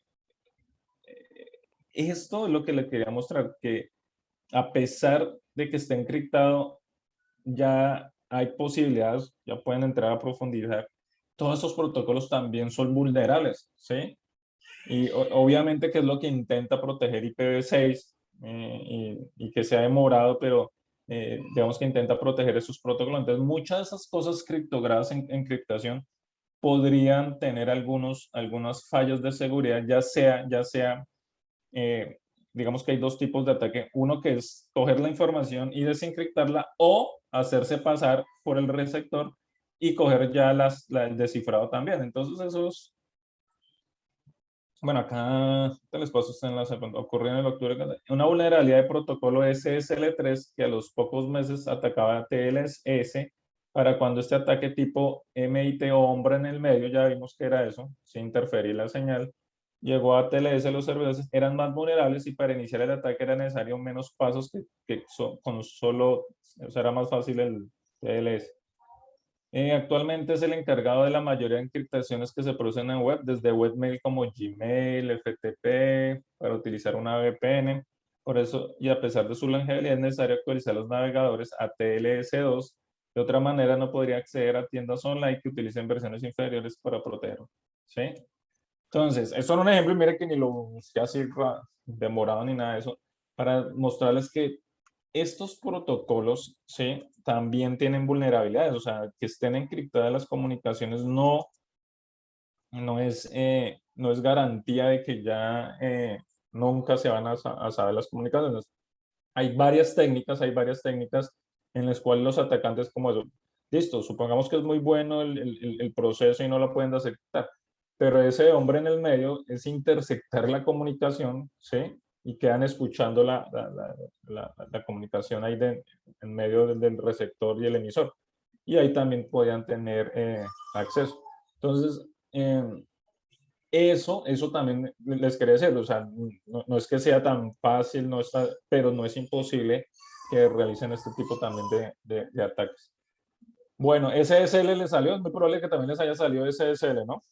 esto es lo que le quería mostrar, que a pesar de que esté encriptado, ya hay posibilidades, ya pueden entrar a profundizar. Todos estos protocolos también son vulnerables, ¿sí? Y obviamente que es lo que intenta proteger IPv6 y que se ha demorado, pero digamos que intenta proteger esos protocolos. Entonces, muchas de esas cosas criptografiadas en encriptación podrían tener algunas fallas de seguridad, ya sea digamos que hay 2 tipos de ataque. Uno que es coger la información y desencriptarla, o hacerse pasar por el receptor y coger ya el descifrado también. Entonces, Bueno, acá te les paso este enlace. Ocurrió en el octubre una vulnerabilidad de protocolo SSL3 que a los pocos meses atacaba a TLS para cuando este ataque tipo MIT o hombre en el medio, ya vimos que era eso, sin interferir la señal, llegó a TLS, los servidores eran más vulnerables y para iniciar el ataque era necesario menos pasos con solo, o sea, era más fácil el TLS. Actualmente es el encargado de la mayoría de encriptaciones que se producen en web, desde webmail como Gmail, FTP, para utilizar una VPN. Por eso, y a pesar de su longevidad, es necesario actualizar los navegadores a TLS2. De otra manera, no podría acceder a tiendas online que utilicen versiones inferiores para protegerlo. ¿Sí? Entonces, eso es un ejemplo, y mire que ni lo busqué así demorado ni nada de eso, para mostrarles que estos protocolos, ¿sí? También tienen vulnerabilidades, o sea, que estén encriptadas las comunicaciones no es garantía de que ya nunca se van a saber las comunicaciones. Hay varias técnicas en las cuales los atacantes como eso, listo, supongamos que es muy bueno el proceso y no lo pueden aceptar, pero ese hombre en el medio es interceptar la comunicación, ¿sí? Y quedan escuchando la comunicación ahí en medio del receptor y el emisor. Y ahí también podían tener acceso. Entonces, eso también les quería decir, o sea, no es que sea tan fácil, no está, pero no es imposible que realicen este tipo también de ataques. Bueno, SSL les salió, es muy probable que también les haya salido SSL, ¿no?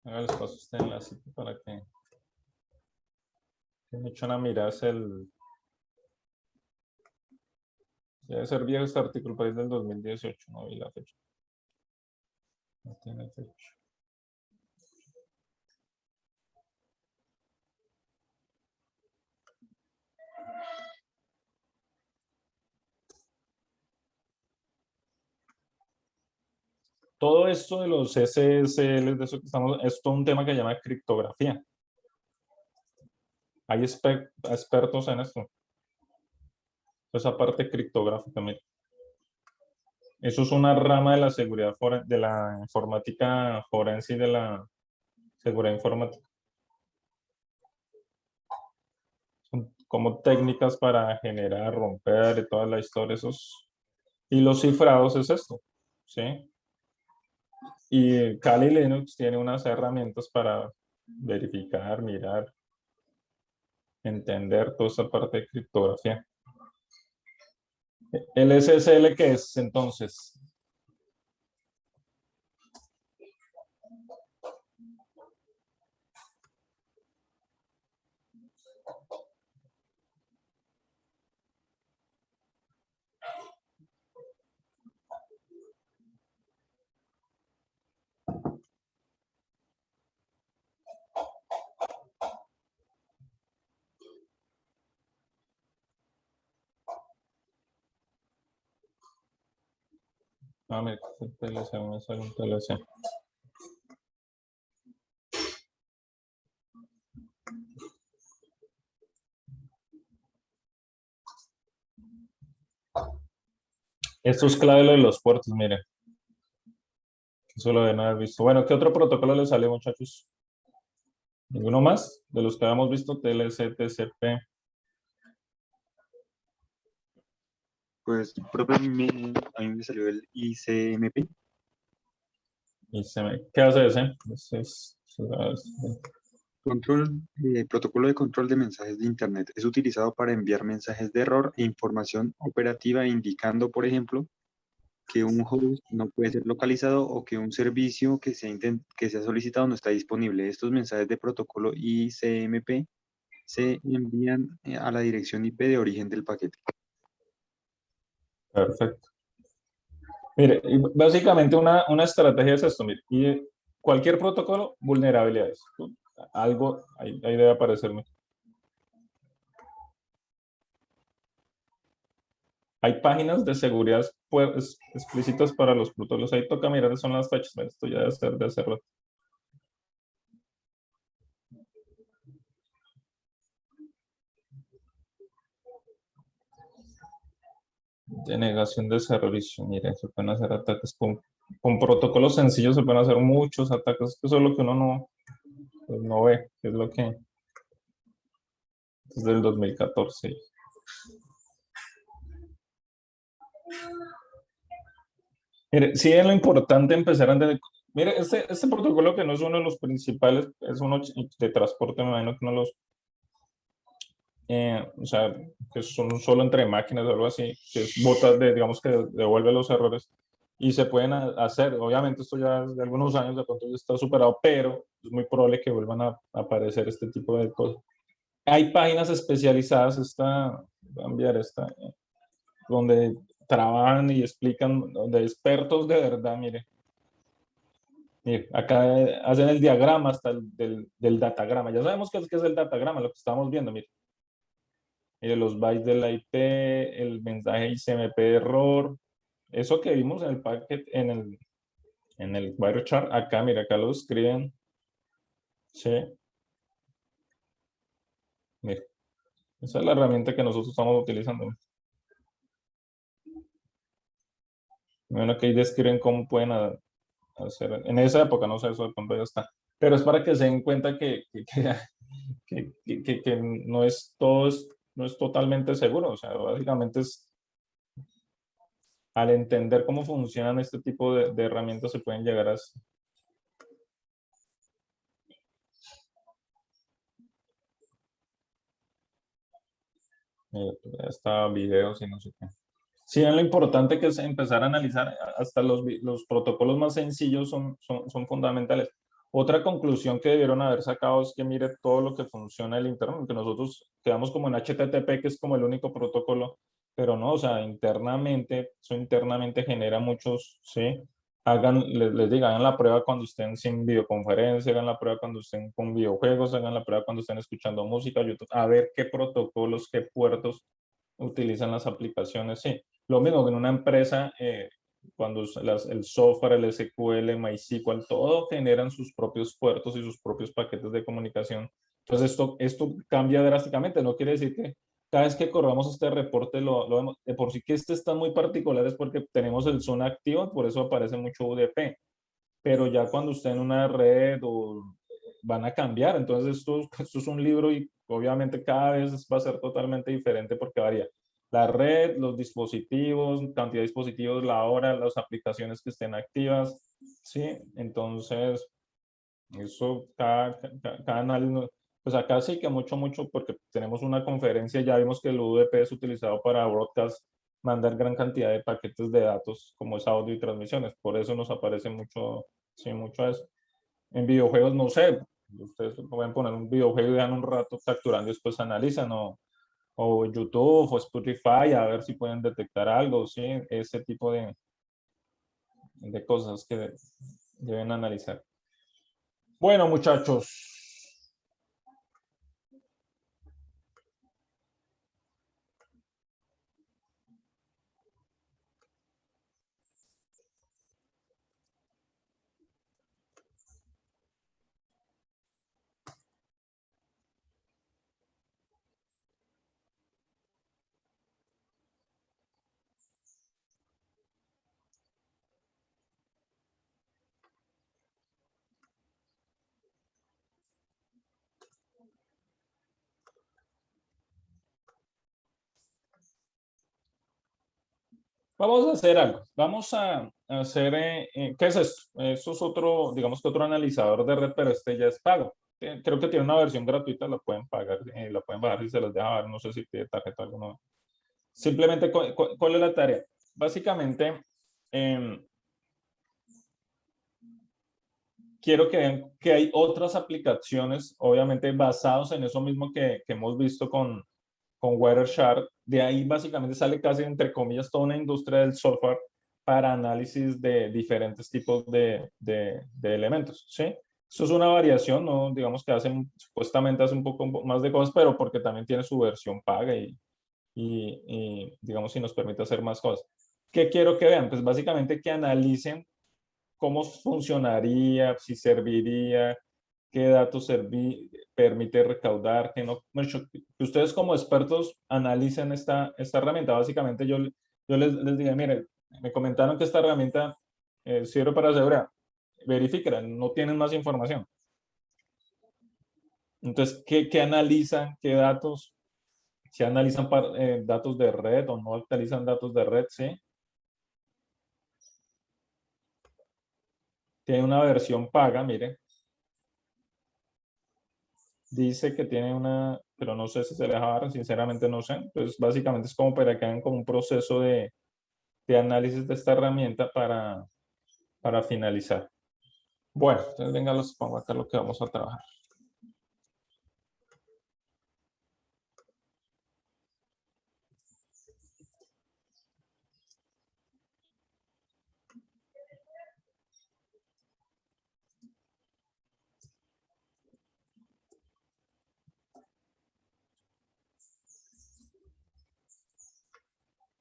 Ahora les paso este enlace para que me echen a mirar debe ser viejo este artículo, pero es del 2018, no vi la fecha. No tiene fecha. Todo esto de los SSL, de eso que estamos, es todo un tema que se llama criptografía. Hay expertos en esto. Esa parte criptográfica, mira. Eso es una rama de la seguridad de la informática forense y de la seguridad informática. Son como técnicas para generar, romper y toda la historia. Y los cifrados es esto, ¿sí? Y Kali Linux tiene unas herramientas para verificar, mirar, entender toda esa parte de criptografía. ¿El SSL qué es entonces? Ah, mira, el TLC, me sale un TLC. Esto es clave lo de los puertos, miren. Eso lo deben haber visto. Bueno, ¿qué otro protocolo les sale, muchachos? ¿Ninguno más? De los que habíamos visto, TLC, TCP. Pues, profe, a mí me salió el ICMP. ¿Qué hace ese? Protocolo de control de mensajes de Internet. Es utilizado para enviar mensajes de error e información operativa indicando, por ejemplo, que un host no puede ser localizado o que un servicio que se ha solicitado no está disponible. Estos mensajes de protocolo ICMP se envían a la dirección IP de origen del paquete. Perfecto. Mire, y básicamente una estrategia es esto, mire, y cualquier protocolo, vulnerabilidades. Algo ahí debe aparecerme. Hay páginas de seguridad pues, explícitas para los protocolos. Ahí toca mirar, son las fechas. Esto ya debe ser de hace rato. Denegación de servicio. Mire, se pueden hacer ataques con protocolos sencillos, se pueden hacer muchos ataques. Eso es lo que uno no, pues, no ve, que es lo que es del 2014. Mire, sí es lo importante empezar a... Mire, este protocolo que no es uno de los principales, es uno de transporte, me imagino que uno de los... o sea, que son solo entre máquinas o algo así, que es botas de, digamos que devuelve los errores y se pueden hacer. Obviamente esto ya es de algunos años, de pronto ya está superado, pero es muy probable que vuelvan a aparecer este tipo de cosas. Hay páginas especializadas, voy a enviar esta, donde trabajan y explican, de expertos de verdad, mire. Mire, acá hacen el diagrama hasta del datagrama. Ya sabemos qué es el datagrama, lo que estamos viendo, mire. Mire, los bytes de la IP, el mensaje ICMP de error, eso que vimos en el packet, en el biochart, acá, mira, acá lo escriben. Sí. Mira, esa es la herramienta que nosotros estamos utilizando. Bueno, que ahí describen cómo pueden hacer. En esa época, no sé, eso de pronto ya está. Pero es para que se den cuenta que no es todo, no es totalmente seguro. O sea, básicamente es al entender cómo funcionan este tipo de herramientas se pueden llegar a... Ya está videos y no sé qué. Sí, lo importante que es empezar a analizar, hasta los protocolos más sencillos son fundamentales. Otra conclusión que debieron haber sacado es que mire todo lo que funciona el Internet, que nosotros quedamos como en HTTP, que es como el único protocolo, pero no, o sea, internamente, eso internamente genera muchos, ¿sí? Les digo, hagan la prueba cuando estén sin videoconferencia, hagan la prueba cuando estén con videojuegos, hagan la prueba cuando estén escuchando música, YouTube, a ver qué protocolos, qué puertos utilizan las aplicaciones, sí. Lo mismo que en una empresa, cuando el software, el SQL, MySQL, todo generan sus propios puertos y sus propios paquetes de comunicación. Entonces, esto cambia drásticamente. No quiere decir que cada vez que corramos este reporte lo vemos. De por sí que este está muy particular es porque tenemos el zona activo, por eso aparece mucho UDP. Pero ya cuando usted en una red van a cambiar. Entonces, esto es un libro y obviamente cada vez va a ser totalmente diferente porque varía la red, los dispositivos, cantidad de dispositivos, la hora, las aplicaciones que estén activas, ¿sí? Entonces, eso cada análisis, pues acá sí que mucho, porque tenemos una conferencia, ya vimos que el UDP es utilizado para broadcast, mandar gran cantidad de paquetes de datos como es audio y transmisiones, por eso nos aparece mucho, sí, mucho eso. En videojuegos, no sé, ustedes pueden poner un videojuego y dejan un rato capturando y después analizan, o YouTube o Spotify, a ver si pueden detectar algo, ¿sí? Ese tipo de cosas que deben analizar. Bueno, muchachos. Vamos a hacer algo. Vamos a hacer, ¿qué es esto? Esto es otro, digamos que otro analizador de red, pero este ya es pago. Creo que tiene una versión gratuita, la pueden pagar, la pueden bajar si se las deja ver, no sé si tiene tarjeta o alguna. Simplemente, ¿cuál es la tarea? Básicamente, quiero que vean que hay otras aplicaciones, obviamente basados en eso mismo que hemos visto con Wireshark. De ahí básicamente sale casi, entre comillas, toda una industria del software para análisis de diferentes tipos de elementos, ¿sí? Eso es una variación, ¿no? Digamos que supuestamente hace un poco más de cosas, pero porque también tiene su versión paga y digamos, si nos permite hacer más cosas. ¿Qué quiero que vean? Pues básicamente que analicen cómo funcionaría, si serviría, qué datos permite recaudar, qué no. Que ustedes como expertos analicen esta herramienta. Básicamente yo yo les dije, mire, me comentaron que esta herramienta sirve para seguridad. Verifíquela, no tienen más información. Entonces, ¿qué analizan? ¿Qué datos? Si analizan datos de red o no actualizan datos de red, ¿sí? Tiene una versión paga, mire. Dice que tiene una, pero no sé si se le deja dar, sinceramente no sé. Pues básicamente es como para que hagan como un proceso de análisis de esta herramienta para finalizar. Bueno, entonces venga, los pongo acá lo que vamos a trabajar.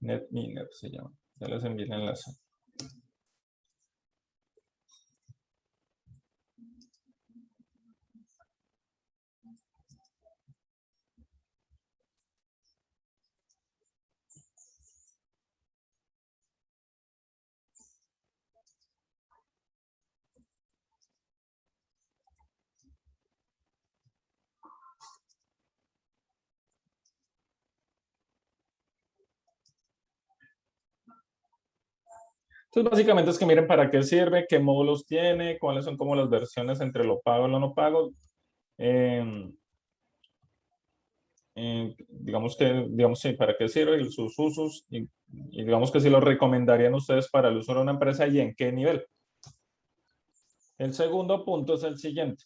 NetMiner se llama. Ya les envié el enlace. Entonces, básicamente es que miren para qué sirve, qué módulos tiene, cuáles son como las versiones entre lo pago y lo no pago. Digamos, sí, para qué sirve y sus usos y digamos que si lo recomendarían ustedes para el uso de una empresa y en qué nivel. El segundo punto es el siguiente,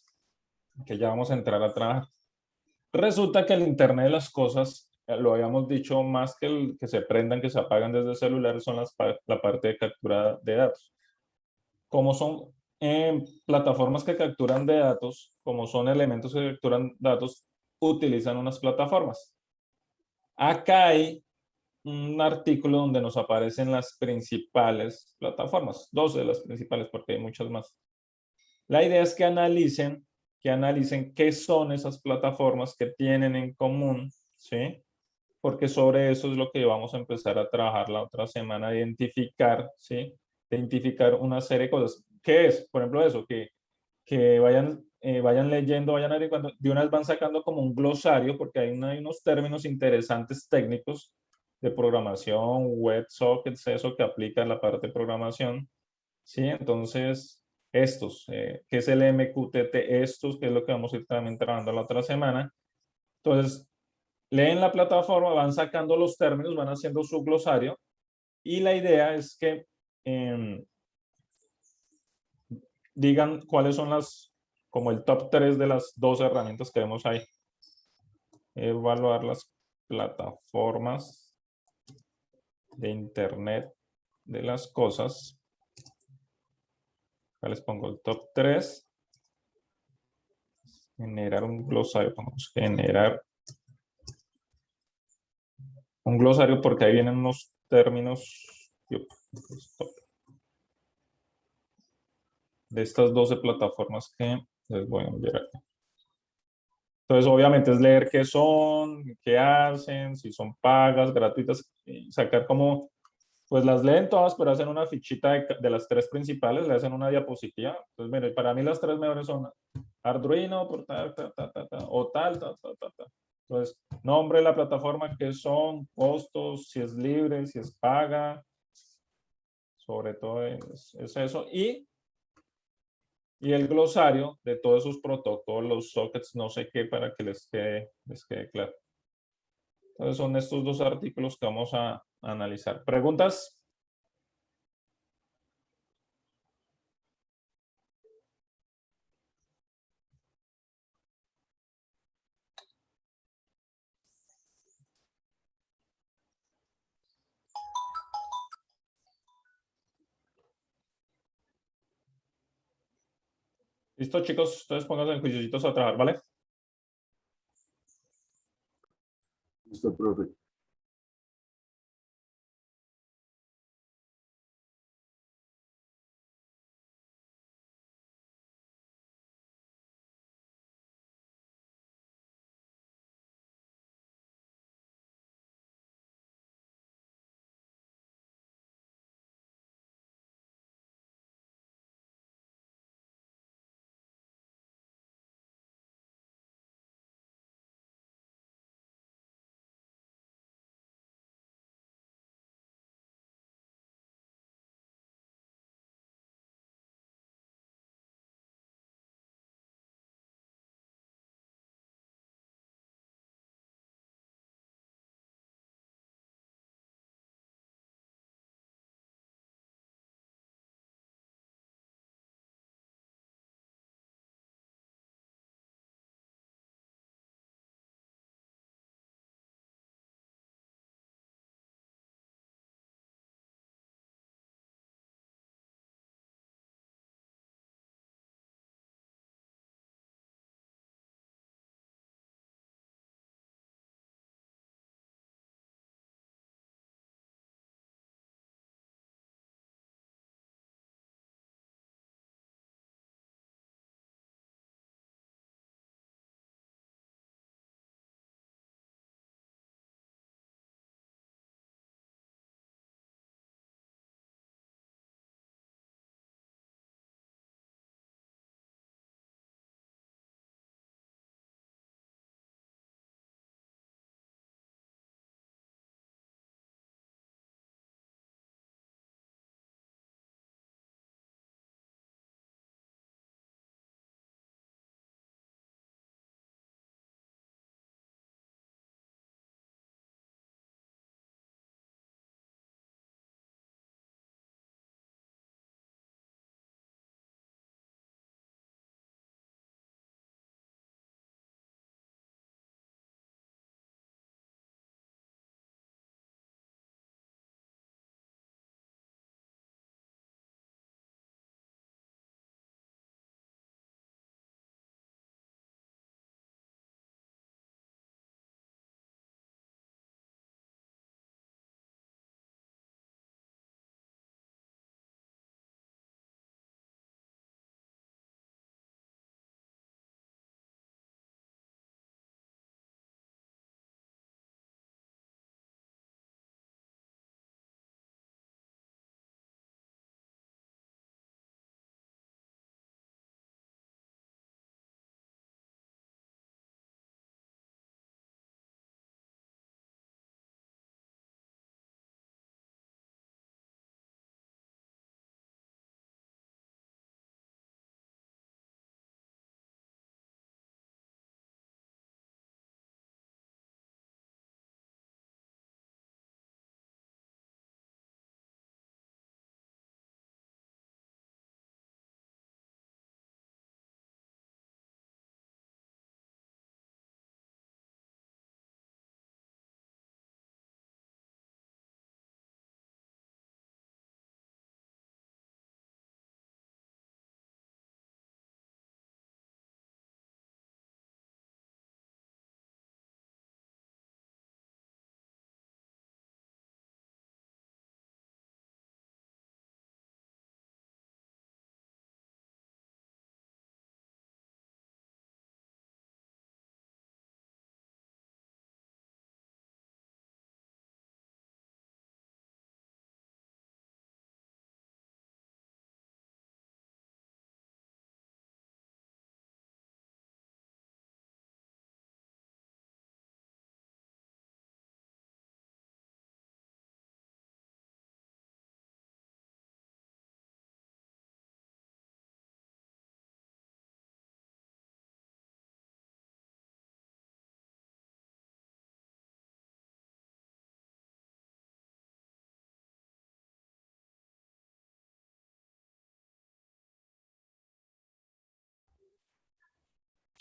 que ya vamos a entrar a trabajar. Resulta que el Internet de las cosas, lo habíamos dicho, más que el que se prendan, que se apagan desde celulares, son la parte de captura de datos. Como son plataformas que capturan de datos, como son elementos que capturan datos, utilizan unas plataformas. Acá hay un artículo donde nos aparecen las principales plataformas, dos de las principales, porque hay muchas más. La idea es que analicen qué son esas plataformas que tienen en común, ¿sí? Porque sobre eso es lo que vamos a empezar a trabajar la otra semana, identificar, ¿sí? Identificar una serie de cosas. ¿Qué es? Por ejemplo, eso, que vayan leyendo, vayan averiguando, de una vez van sacando como un glosario, porque hay unos términos interesantes técnicos de programación, WebSockets, eso que aplica en la parte de programación, ¿sí? Entonces, ¿qué es el MQTT? Que es lo que vamos a ir también trabajando la otra semana. Entonces, leen la plataforma, van sacando los términos, van haciendo su glosario, y la idea es que digan cuáles son como el top 3 de las dos herramientas que vemos ahí. Evaluar las plataformas de Internet de las cosas. Acá les pongo el top 3. Generar un glosario. Vamos a generar un glosario porque ahí vienen unos términos de estas 12 plataformas que les voy a enviar aquí. Entonces, obviamente es leer qué son, qué hacen, si son pagas, gratuitas, y sacar como, pues las leen todas, pero hacen una fichita de las tres principales, le hacen una diapositiva. Entonces, mire, para mí las tres mejores son Arduino, o tal, Entonces, nombre de la plataforma, qué son, costos, si es libre, si es paga, sobre todo es eso. Y el glosario de todos esos protocolos, sockets, no sé qué, para que les quede claro. Entonces son estos dos artículos que vamos a analizar. ¿Preguntas? Listo, chicos. Entonces pónganse en juiciositos a trabajar, ¿vale? Listo, profe.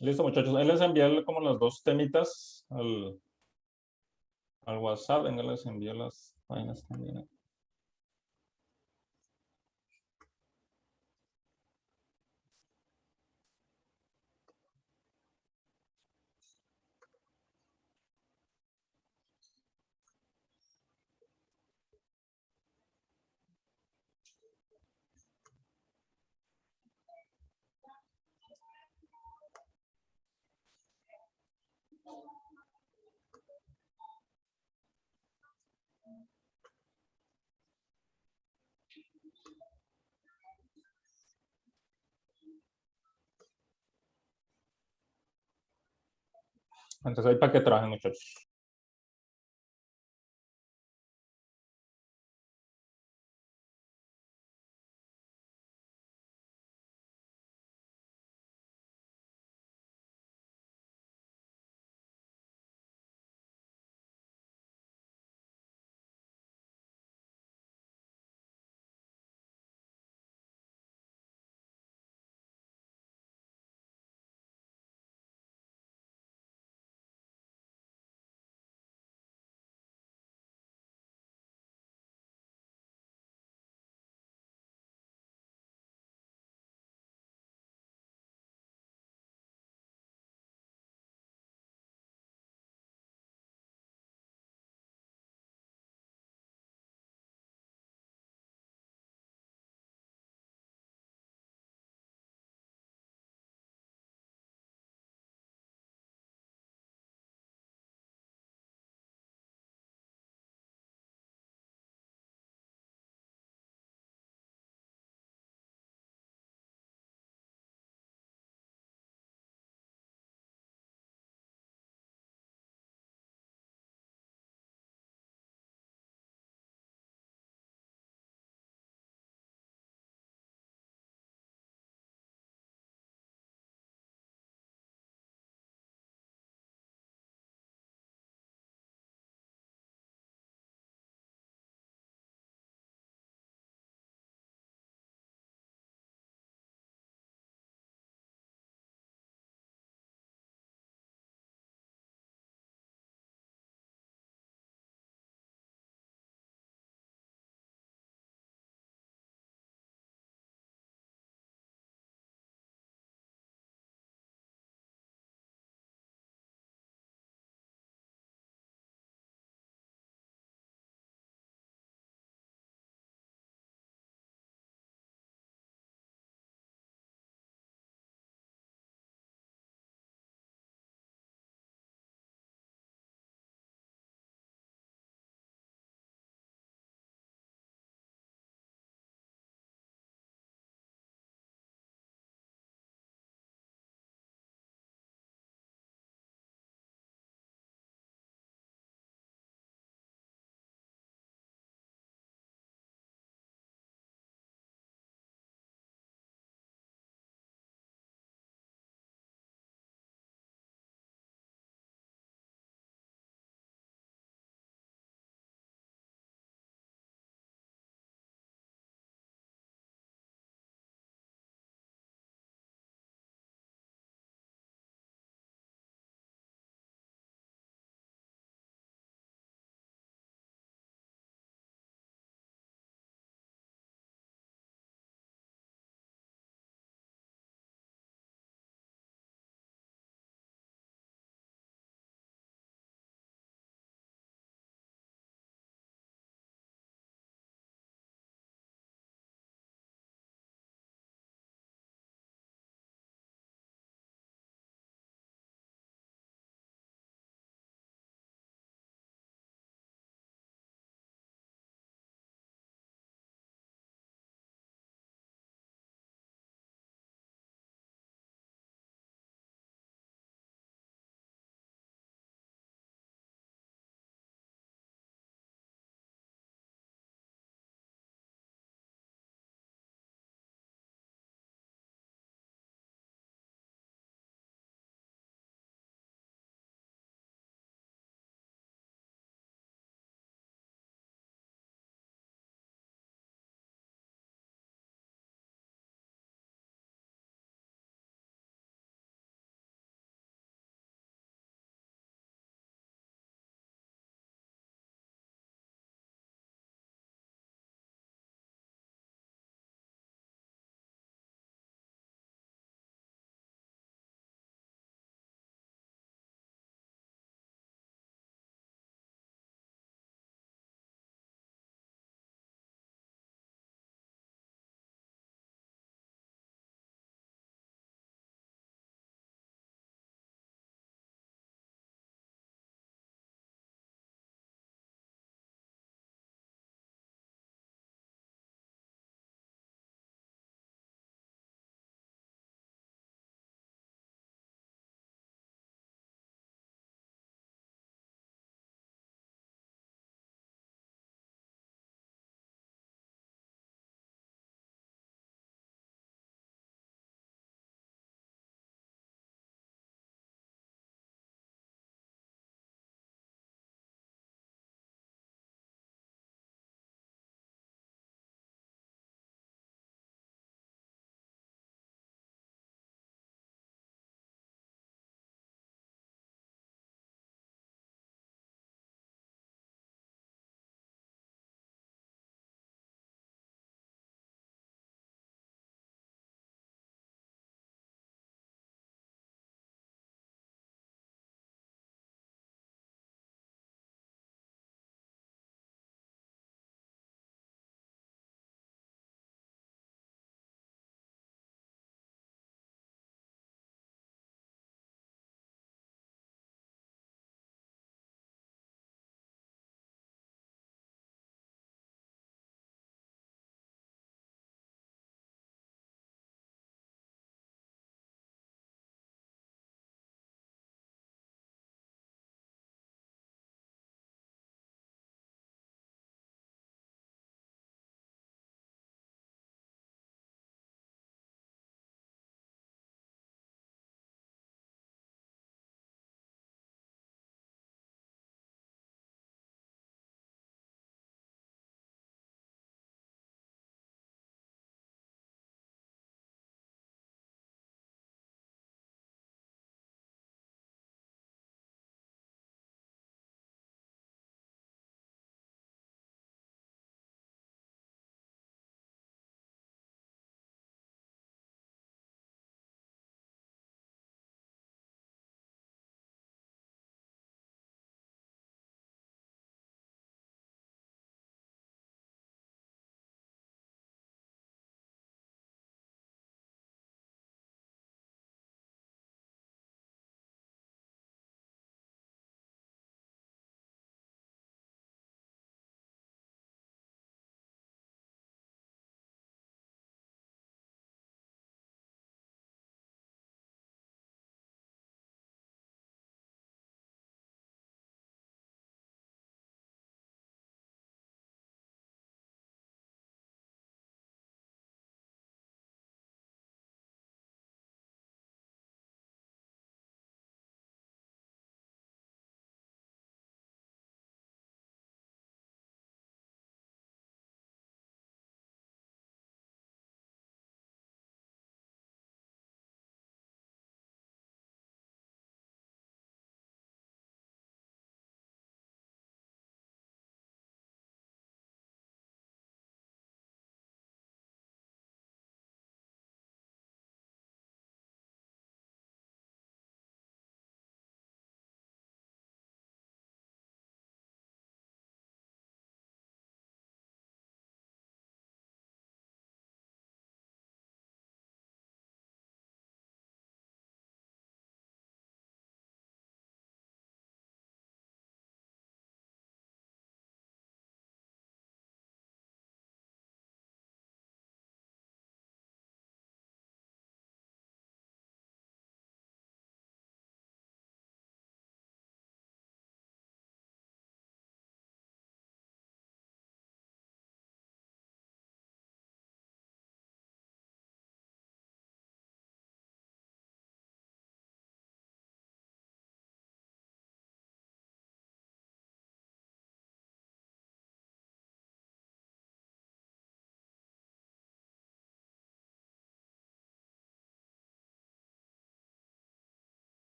Listo, muchachos. Ahí les envié como las dos temitas al WhatsApp. Venga, les envío las páginas también. Entonces ahí para que trabajen, muchachos.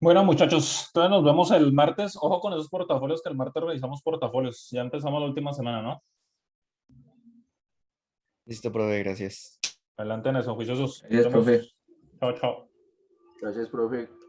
Bueno, muchachos, entonces nos vemos el martes. Ojo con esos portafolios, que el martes revisamos portafolios. Ya empezamos la última semana, ¿no? Listo, profe, gracias. Adelante en eso, juiciosos. Nos Gracias, vemos. profe. Chao, chao. Gracias, profe.